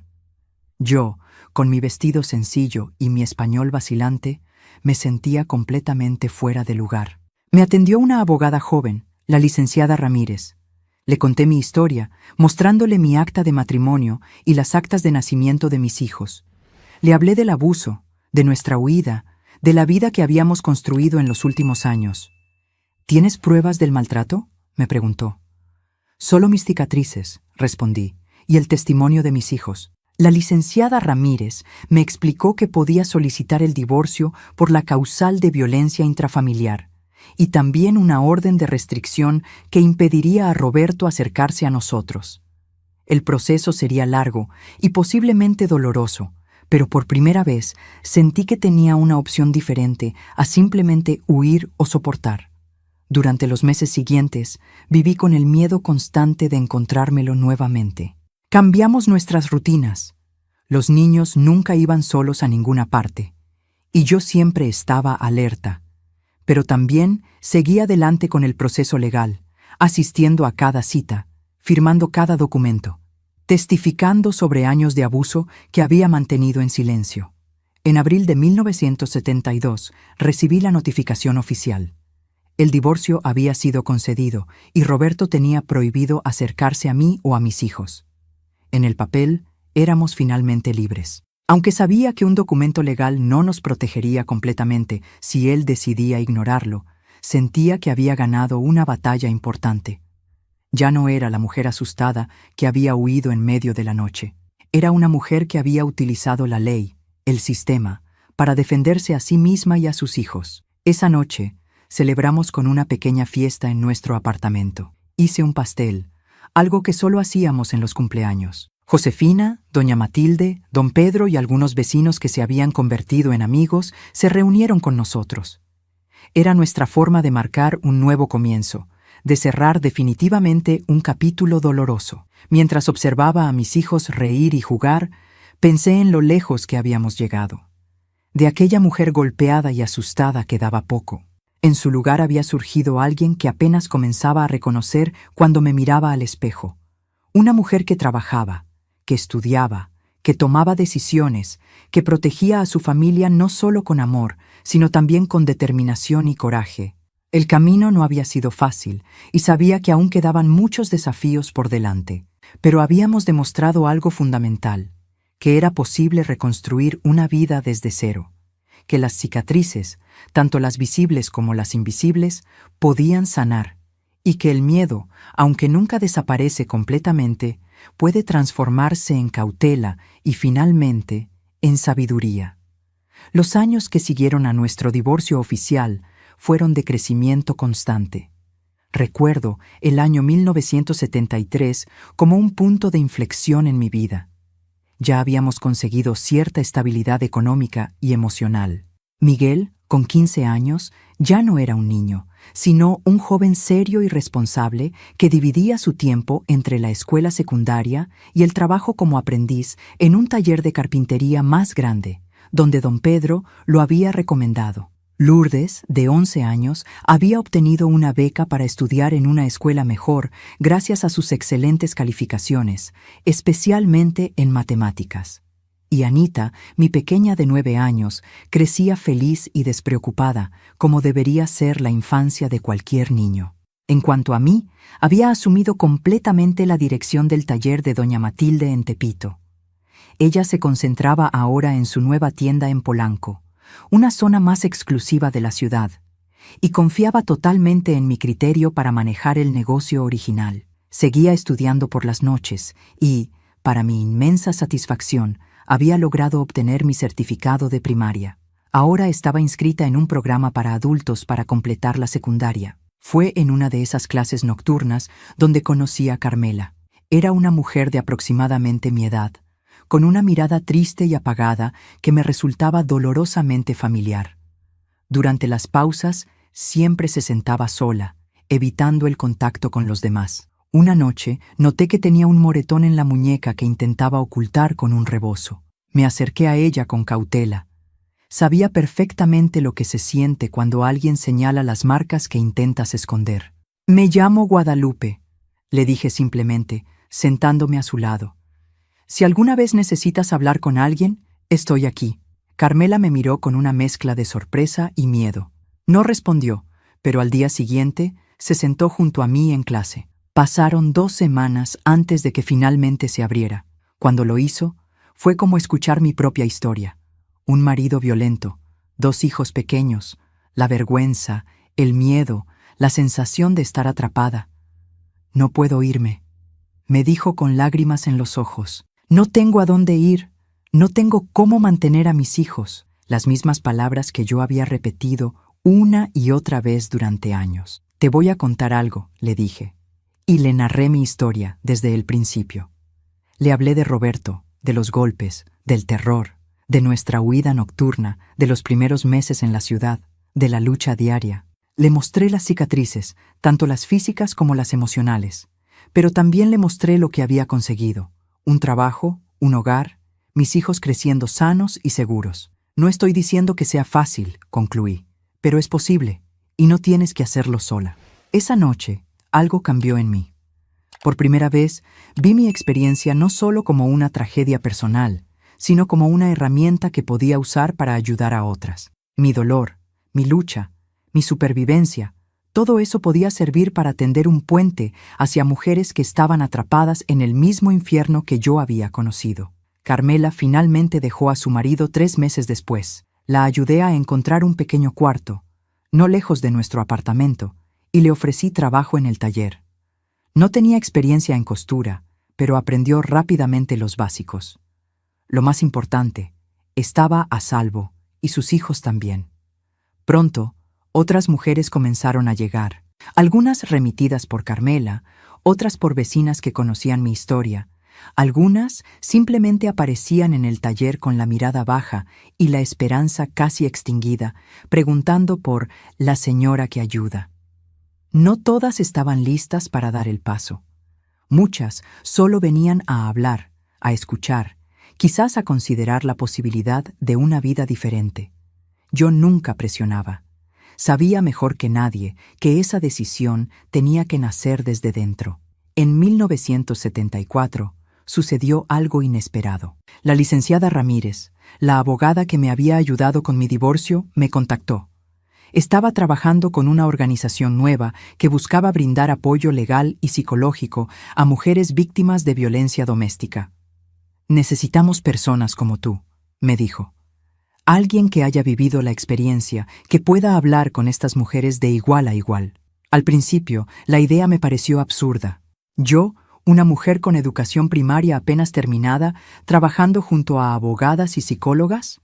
Yo, con mi vestido sencillo y mi español vacilante, me sentía completamente fuera de lugar. Me atendió una abogada joven, la licenciada Ramírez. Le conté mi historia, mostrándole mi acta de matrimonio y las actas de nacimiento de mis hijos. Le hablé del abuso, de nuestra huida, de la vida que habíamos construido en los últimos años. ¿Tienes pruebas del maltrato?, me preguntó. Solo mis cicatrices, respondí, y el testimonio de mis hijos. La licenciada Ramírez me explicó que podía solicitar el divorcio por la causal de violencia intrafamiliar y también una orden de restricción que impediría a Roberto acercarse a nosotros. El proceso sería largo y posiblemente doloroso, pero por primera vez sentí que tenía una opción diferente a simplemente huir o soportar. Durante los meses siguientes, viví con el miedo constante de encontrármelo nuevamente. Cambiamos nuestras rutinas. Los niños nunca iban solos a ninguna parte, y yo siempre estaba alerta. Pero también seguí adelante con el proceso legal, asistiendo a cada cita, firmando cada documento, testificando sobre años de abuso que había mantenido en silencio. En abril de 1972 recibí la notificación oficial. El divorcio había sido concedido y Roberto tenía prohibido acercarse a mí o a mis hijos. En el papel, éramos finalmente libres. Aunque sabía que un documento legal no nos protegería completamente si él decidía ignorarlo, sentía que había ganado una batalla importante. Ya no era la mujer asustada que había huido en medio de la noche. Era una mujer que había utilizado la ley, el sistema, para defenderse a sí misma y a sus hijos. Esa noche, celebramos con una pequeña fiesta en nuestro apartamento. Hice un pastel, algo que solo hacíamos en los cumpleaños. Josefina, doña Matilde, don Pedro y algunos vecinos que se habían convertido en amigos se reunieron con nosotros. Era nuestra forma de marcar un nuevo comienzo, de cerrar definitivamente un capítulo doloroso. Mientras observaba a mis hijos reír y jugar, pensé en lo lejos que habíamos llegado. De aquella mujer golpeada y asustada quedaba poco. En su lugar había surgido alguien que apenas comenzaba a reconocer cuando me miraba al espejo. Una mujer que trabajaba, que estudiaba, que tomaba decisiones, que protegía a su familia no solo con amor, sino también con determinación y coraje. El camino no había sido fácil, y sabía que aún quedaban muchos desafíos por delante, pero habíamos demostrado algo fundamental, que era posible reconstruir una vida desde cero, que las cicatrices, tanto las visibles como las invisibles, podían sanar, y que el miedo, aunque nunca desaparece completamente, puede transformarse en cautela y finalmente en sabiduría. Los años que siguieron a nuestro divorcio oficial fueron de crecimiento constante. Recuerdo el año 1973 como un punto de inflexión en mi vida. Ya habíamos conseguido cierta estabilidad económica y emocional. Miguel, con 15 años, ya no era un niño, sino un joven serio y responsable que dividía su tiempo entre la escuela secundaria y el trabajo como aprendiz en un taller de carpintería más grande, donde don Pedro lo había recomendado. Lourdes, de 11 años, había obtenido una beca para estudiar en una escuela mejor gracias a sus excelentes calificaciones, especialmente en matemáticas. Y Anita, mi pequeña de 9 años, crecía feliz y despreocupada, como debería ser la infancia de cualquier niño. En cuanto a mí, había asumido completamente la dirección del taller de doña Matilde en Tepito. Ella se concentraba ahora en su nueva tienda en Polanco, una zona más exclusiva de la ciudad, y confiaba totalmente en mi criterio para manejar el negocio original. Seguía estudiando por las noches y, para mi inmensa satisfacción, había logrado obtener mi certificado de primaria. Ahora estaba inscrita en un programa para adultos para completar la secundaria. Fue en una de esas clases nocturnas donde conocí a Carmela. Era una mujer de aproximadamente mi edad, con una mirada triste y apagada que me resultaba dolorosamente familiar. Durante las pausas, siempre se sentaba sola, evitando el contacto con los demás. Una noche, noté que tenía un moretón en la muñeca que intentaba ocultar con un rebozo. Me acerqué a ella con cautela. Sabía perfectamente lo que se siente cuando alguien señala las marcas que intentas esconder. «Me llamo Guadalupe», le dije simplemente, sentándome a su lado. «Si alguna vez necesitas hablar con alguien, estoy aquí». Carmela me miró con una mezcla de sorpresa y miedo. No respondió, pero al día siguiente se sentó junto a mí en clase. Pasaron 2 semanas antes de que finalmente se abriera. Cuando lo hizo, fue como escuchar mi propia historia. Un marido violento, 2 hijos pequeños, la vergüenza, el miedo, la sensación de estar atrapada. «No puedo irme», me dijo con lágrimas en los ojos. «No tengo a dónde ir, no tengo cómo mantener a mis hijos», las mismas palabras que yo había repetido una y otra vez durante años. «Te voy a contar algo», le dije, y le narré mi historia desde el principio. Le hablé de Roberto, de los golpes, del terror, de nuestra huida nocturna, de los primeros meses en la ciudad, de la lucha diaria. Le mostré las cicatrices, tanto las físicas como las emocionales, pero también le mostré lo que había conseguido: un trabajo, un hogar, mis hijos creciendo sanos y seguros. «No estoy diciendo que sea fácil», concluí, «pero es posible, y no tienes que hacerlo sola». Esa noche, algo cambió en mí. Por primera vez, vi mi experiencia no solo como una tragedia personal, sino como una herramienta que podía usar para ayudar a otras. Mi dolor, mi lucha, mi supervivencia, todo eso podía servir para tender un puente hacia mujeres que estaban atrapadas en el mismo infierno que yo había conocido. Carmela finalmente dejó a su marido 3 meses después. La ayudé a encontrar un pequeño cuarto, no lejos de nuestro apartamento, y le ofrecí trabajo en el taller. No tenía experiencia en costura, pero aprendió rápidamente los básicos. Lo más importante, estaba a salvo, y sus hijos también. Pronto, otras mujeres comenzaron a llegar, algunas remitidas por Carmela, otras por vecinas que conocían mi historia. Algunas simplemente aparecían en el taller con la mirada baja y la esperanza casi extinguida, preguntando por la señora que ayuda. No todas estaban listas para dar el paso. Muchas solo venían a hablar, a escuchar, quizás a considerar la posibilidad de una vida diferente. Yo nunca presionaba. Sabía mejor que nadie que esa decisión tenía que nacer desde dentro. En 1974 sucedió algo inesperado. La licenciada Ramírez, la abogada que me había ayudado con mi divorcio, me contactó. Estaba trabajando con una organización nueva que buscaba brindar apoyo legal y psicológico a mujeres víctimas de violencia doméstica. «Necesitamos personas como tú», me dijo. «Alguien que haya vivido la experiencia, que pueda hablar con estas mujeres de igual a igual». Al principio, la idea me pareció absurda. Yo, una mujer con educación primaria apenas terminada, trabajando junto a abogadas y psicólogas.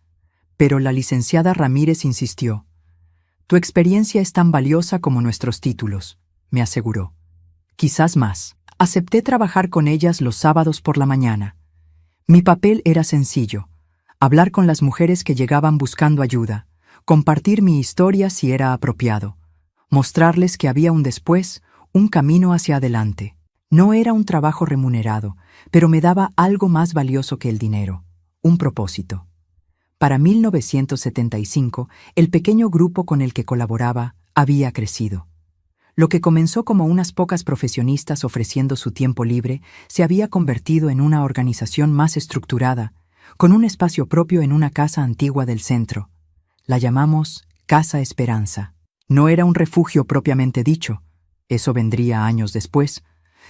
Pero la licenciada Ramírez insistió. «Tu experiencia es tan valiosa como nuestros títulos», me aseguró. Quizás más. Acepté trabajar con ellas los sábados por la mañana. Mi papel era sencillo: hablar con las mujeres que llegaban buscando ayuda, compartir mi historia si era apropiado, mostrarles que había un después, un camino hacia adelante. No era un trabajo remunerado, pero me daba algo más valioso que el dinero: un propósito. Para 1975, el pequeño grupo con el que colaboraba había crecido. Lo que comenzó como unas pocas profesionistas ofreciendo su tiempo libre se había convertido en una organización más estructurada, con un espacio propio en una casa antigua del centro. La llamamos Casa Esperanza. No era un refugio propiamente dicho, eso vendría años después,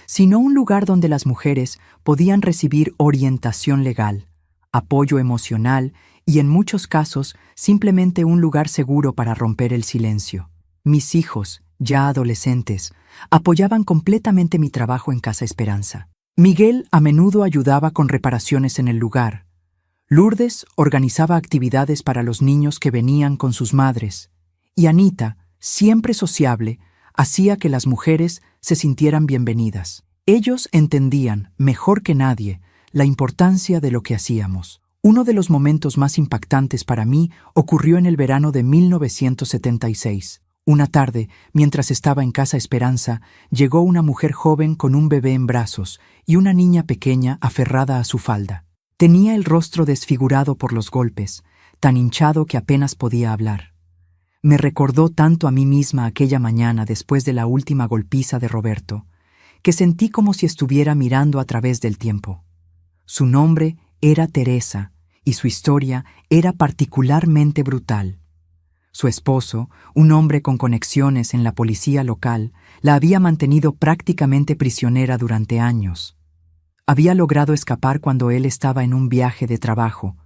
sino un lugar donde las mujeres podían recibir orientación legal, apoyo emocional y, en muchos casos, simplemente un lugar seguro para romper el silencio. Mis hijos, ya adolescentes, apoyaban completamente mi trabajo en Casa Esperanza. Miguel a menudo ayudaba con reparaciones en el lugar. Lourdes organizaba actividades para los niños que venían con sus madres. Y Anita, siempre sociable, hacía que las mujeres se sintieran bienvenidas. Ellos entendían, mejor que nadie, la importancia de lo que hacíamos. Uno de los momentos más impactantes para mí ocurrió en el verano de 1976. Una tarde, mientras estaba en Casa Esperanza, llegó una mujer joven con un bebé en brazos y una niña pequeña aferrada a su falda. Tenía el rostro desfigurado por los golpes, tan hinchado que apenas podía hablar. Me recordó tanto a mí misma aquella mañana después de la última golpiza de Roberto, que sentí como si estuviera mirando a través del tiempo. Su nombre era Teresa y su historia era particularmente brutal. Su esposo, un hombre con conexiones en la policía local, La había mantenido prácticamente prisionera durante años. Había logrado escapar cuando él estaba en un viaje de trabajo,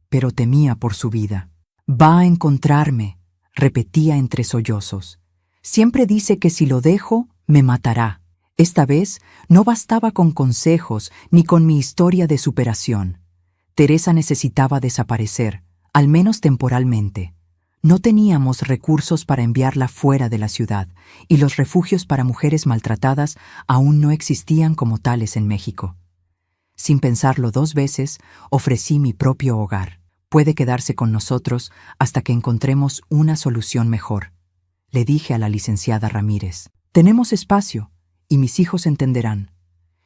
pero temía por su vida. «Va a encontrarme», repetía entre sollozos. «Siempre dice que si lo dejo, me matará». Esta vez no bastaba con consejos ni con mi historia de superación. Teresa necesitaba desaparecer, al menos temporalmente. No teníamos recursos para enviarla fuera de la ciudad, y los refugios para mujeres maltratadas aún no existían como tales en México. Sin pensarlo 2 veces, ofrecí mi propio hogar. «Puede quedarse con nosotros hasta que encontremos una solución mejor», le dije a la licenciada Ramírez. «Tenemos espacio, y mis hijos entenderán».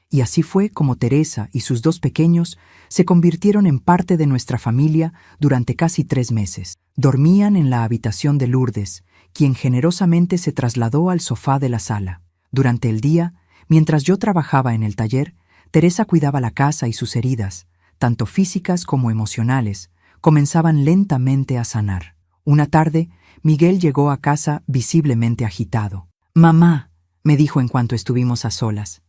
Y así fue como Teresa y sus 2 pequeños se convirtieron en parte de nuestra familia durante casi 3 meses. Dormían en la habitación de Lourdes, quien generosamente se trasladó al sofá de la sala. Durante el día, mientras yo trabajaba en el taller, Teresa cuidaba la casa y sus heridas, tanto físicas como emocionales, comenzaban lentamente a sanar. Una tarde, Miguel llegó a casa visiblemente agitado. «Mamá», me dijo en cuanto estuvimos a solas,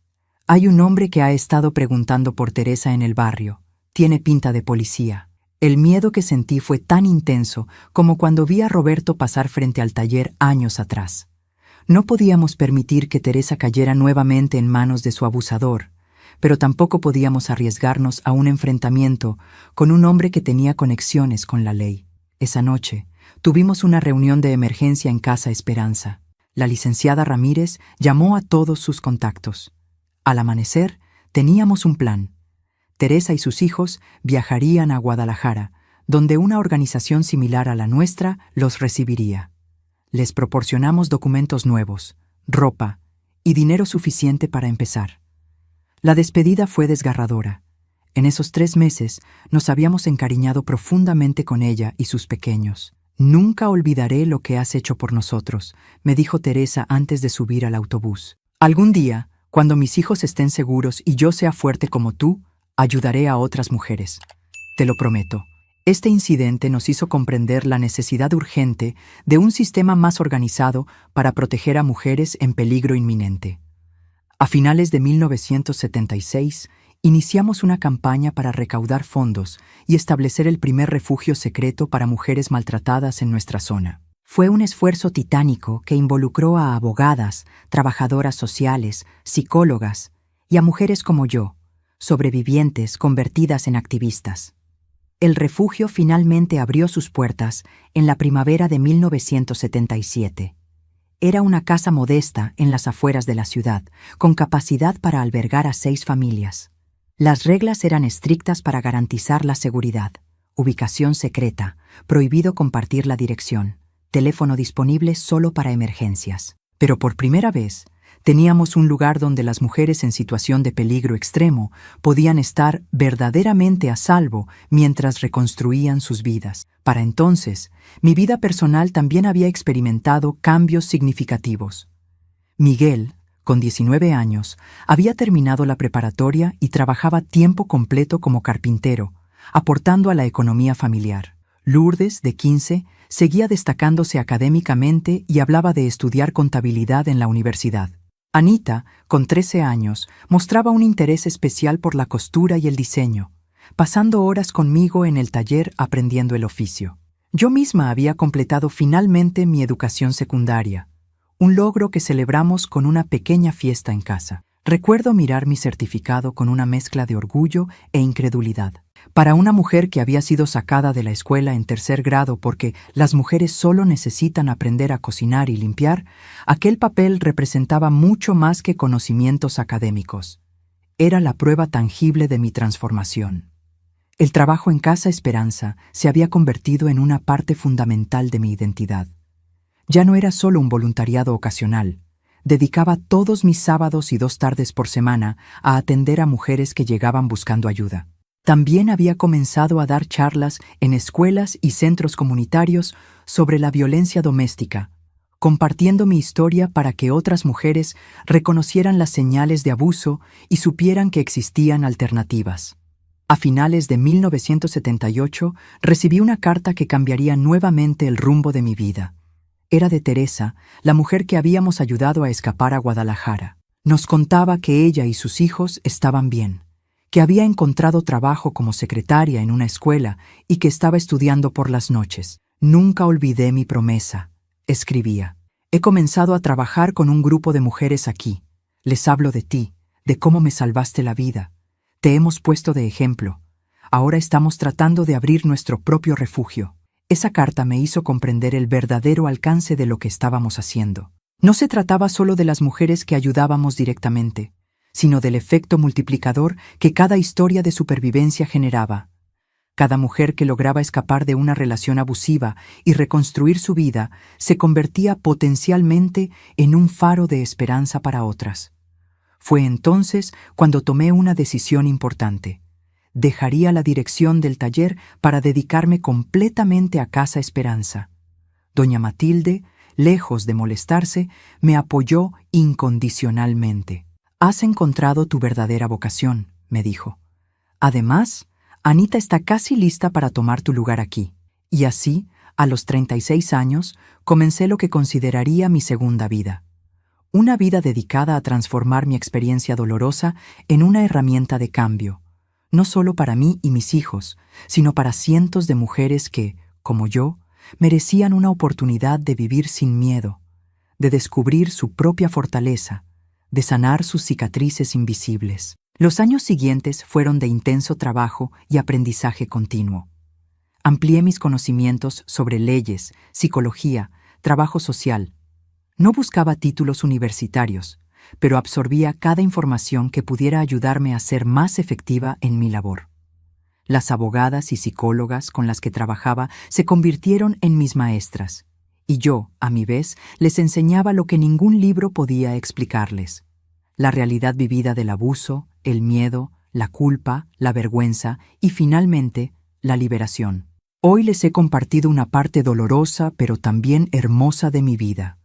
«hay un hombre que ha estado preguntando por Teresa en el barrio. Tiene pinta de policía». El miedo que sentí fue tan intenso como cuando vi a Roberto pasar frente al taller años atrás. No podíamos permitir que Teresa cayera nuevamente en manos de su abusador, pero tampoco podíamos arriesgarnos a un enfrentamiento con un hombre que tenía conexiones con la ley. Esa noche, tuvimos una reunión de emergencia en Casa Esperanza. La licenciada Ramírez llamó a todos sus contactos. Al amanecer, teníamos un plan. Teresa y sus hijos viajarían a Guadalajara, donde una organización similar a la nuestra los recibiría. Les proporcionamos documentos nuevos, ropa y dinero suficiente para empezar. La despedida fue desgarradora. En esos 3 meses nos habíamos encariñado profundamente con ella y sus pequeños. «Nunca olvidaré lo que has hecho por nosotros», me dijo Teresa antes de subir al autobús. «Algún día, cuando mis hijos estén seguros y yo sea fuerte como tú, ayudaré a otras mujeres. Te lo prometo». Este incidente nos hizo comprender la necesidad urgente de un sistema más organizado para proteger a mujeres en peligro inminente. A finales de 1976, iniciamos una campaña para recaudar fondos y establecer el primer refugio secreto para mujeres maltratadas en nuestra zona. Fue un esfuerzo titánico que involucró a abogadas, trabajadoras sociales, psicólogas y a mujeres como yo, sobrevivientes convertidas en activistas. El refugio finalmente abrió sus puertas en la primavera de 1977. Era una casa modesta en las afueras de la ciudad, con capacidad para albergar a 6 familias. Las reglas eran estrictas para garantizar la seguridad. Ubicación secreta, prohibido compartir la dirección, teléfono disponible solo para emergencias. Pero por primera vez, teníamos un lugar donde las mujeres en situación de peligro extremo podían estar verdaderamente a salvo mientras reconstruían sus vidas. Para entonces, mi vida personal también había experimentado cambios significativos. Miguel, con 19 años, había terminado la preparatoria y trabajaba tiempo completo como carpintero, aportando a la economía familiar. Lourdes, de 15, seguía destacándose académicamente y hablaba de estudiar contabilidad en la universidad. Anita, con 13 años, mostraba un interés especial por la costura y el diseño, pasando horas conmigo en el taller aprendiendo el oficio. Yo misma había completado finalmente mi educación secundaria, un logro que celebramos con una pequeña fiesta en casa. Recuerdo mirar mi certificado con una mezcla de orgullo e incredulidad. Para una mujer que había sido sacada de la escuela en 3er grado porque las mujeres solo necesitan aprender a cocinar y limpiar, aquel papel representaba mucho más que conocimientos académicos. Era la prueba tangible de mi transformación. El trabajo en Casa Esperanza se había convertido en una parte fundamental de mi identidad. Ya no era solo un voluntariado ocasional. Dedicaba todos mis sábados y 2 tardes por semana a atender a mujeres que llegaban buscando ayuda. También había comenzado a dar charlas en escuelas y centros comunitarios sobre la violencia doméstica, compartiendo mi historia para que otras mujeres reconocieran las señales de abuso y supieran que existían alternativas. A finales de 1978 recibí una carta que cambiaría nuevamente el rumbo de mi vida. Era de Teresa, la mujer que habíamos ayudado a escapar a Guadalajara. Nos contaba que ella y sus hijos estaban bien, que había encontrado trabajo como secretaria en una escuela y que estaba estudiando por las noches. Nunca olvidé mi promesa, escribía. He comenzado a trabajar con un grupo de mujeres aquí. Les hablo de ti, de cómo me salvaste la vida. Te hemos puesto de ejemplo. Ahora estamos tratando de abrir nuestro propio refugio. Esa carta me hizo comprender el verdadero alcance de lo que estábamos haciendo. No se trataba solo de las mujeres que ayudábamos directamente, sino del efecto multiplicador que cada historia de supervivencia generaba. Cada mujer que lograba escapar de una relación abusiva y reconstruir su vida se convertía potencialmente en un faro de esperanza para otras. Fue entonces cuando tomé una decisión importante. Dejaría la dirección del taller para dedicarme completamente a Casa Esperanza. Doña Matilde, lejos de molestarse, me apoyó incondicionalmente. «Has encontrado tu verdadera vocación», me dijo. «Además, Anita está casi lista para tomar tu lugar aquí». Y así, a los 36 años, comencé lo que consideraría mi segunda vida. Una vida dedicada a transformar mi experiencia dolorosa en una herramienta de cambio, no solo para mí y mis hijos, sino para cientos de mujeres que, como yo, merecían una oportunidad de vivir sin miedo, de descubrir su propia fortaleza, de sanar sus cicatrices invisibles. Los años siguientes fueron de intenso trabajo y aprendizaje continuo. Amplié mis conocimientos sobre leyes, psicología, trabajo social. No buscaba títulos universitarios, pero absorbía cada información que pudiera ayudarme a ser más efectiva en mi labor. Las abogadas y psicólogas con las que trabajaba se convirtieron en mis maestras, y yo, a mi vez, les enseñaba lo que ningún libro podía explicarles: la realidad vivida del abuso, el miedo, la culpa, la vergüenza y, finalmente, la liberación. Hoy les he compartido una parte dolorosa pero también hermosa de mi vida.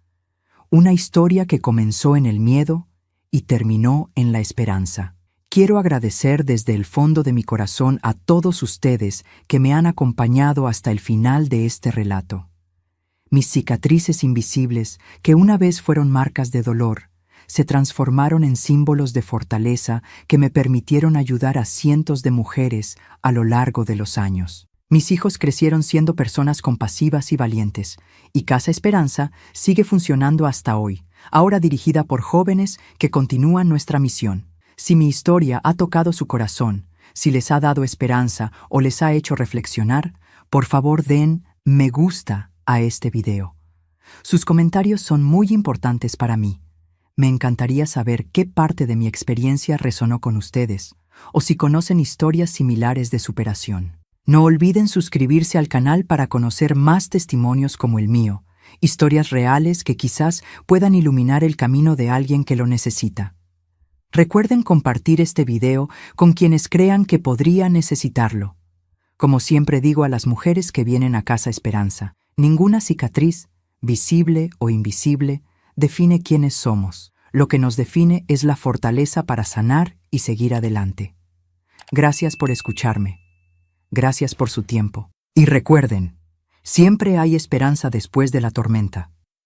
Una historia que comenzó en el miedo y terminó en la esperanza. Quiero agradecer desde el fondo de mi corazón a todos ustedes que me han acompañado hasta el final de este relato. Mis cicatrices invisibles, que una vez fueron marcas de dolor, se transformaron en símbolos de fortaleza que me permitieron ayudar a cientos de mujeres a lo largo de los años. Mis hijos crecieron siendo personas compasivas y valientes, y Casa Esperanza sigue funcionando hasta hoy, ahora dirigida por jóvenes que continúan nuestra misión. Si mi historia ha tocado su corazón, si les ha dado esperanza o les ha hecho reflexionar, por favor den me gusta a este video. Sus comentarios son muy importantes para mí. Me encantaría saber qué parte de mi experiencia resonó con ustedes, o si conocen historias similares de superación. No olviden suscribirse al canal para conocer más testimonios como el mío, historias reales que quizás puedan iluminar el camino de alguien que lo necesita. Recuerden compartir este video con quienes crean que podría necesitarlo. Como siempre digo a las mujeres que vienen a Casa Esperanza, ninguna cicatriz, visible o invisible, define quiénes somos. Lo que nos define es la fortaleza para sanar y seguir adelante. Gracias por escucharme. Gracias por su tiempo. Y recuerden, siempre hay esperanza después de la tormenta.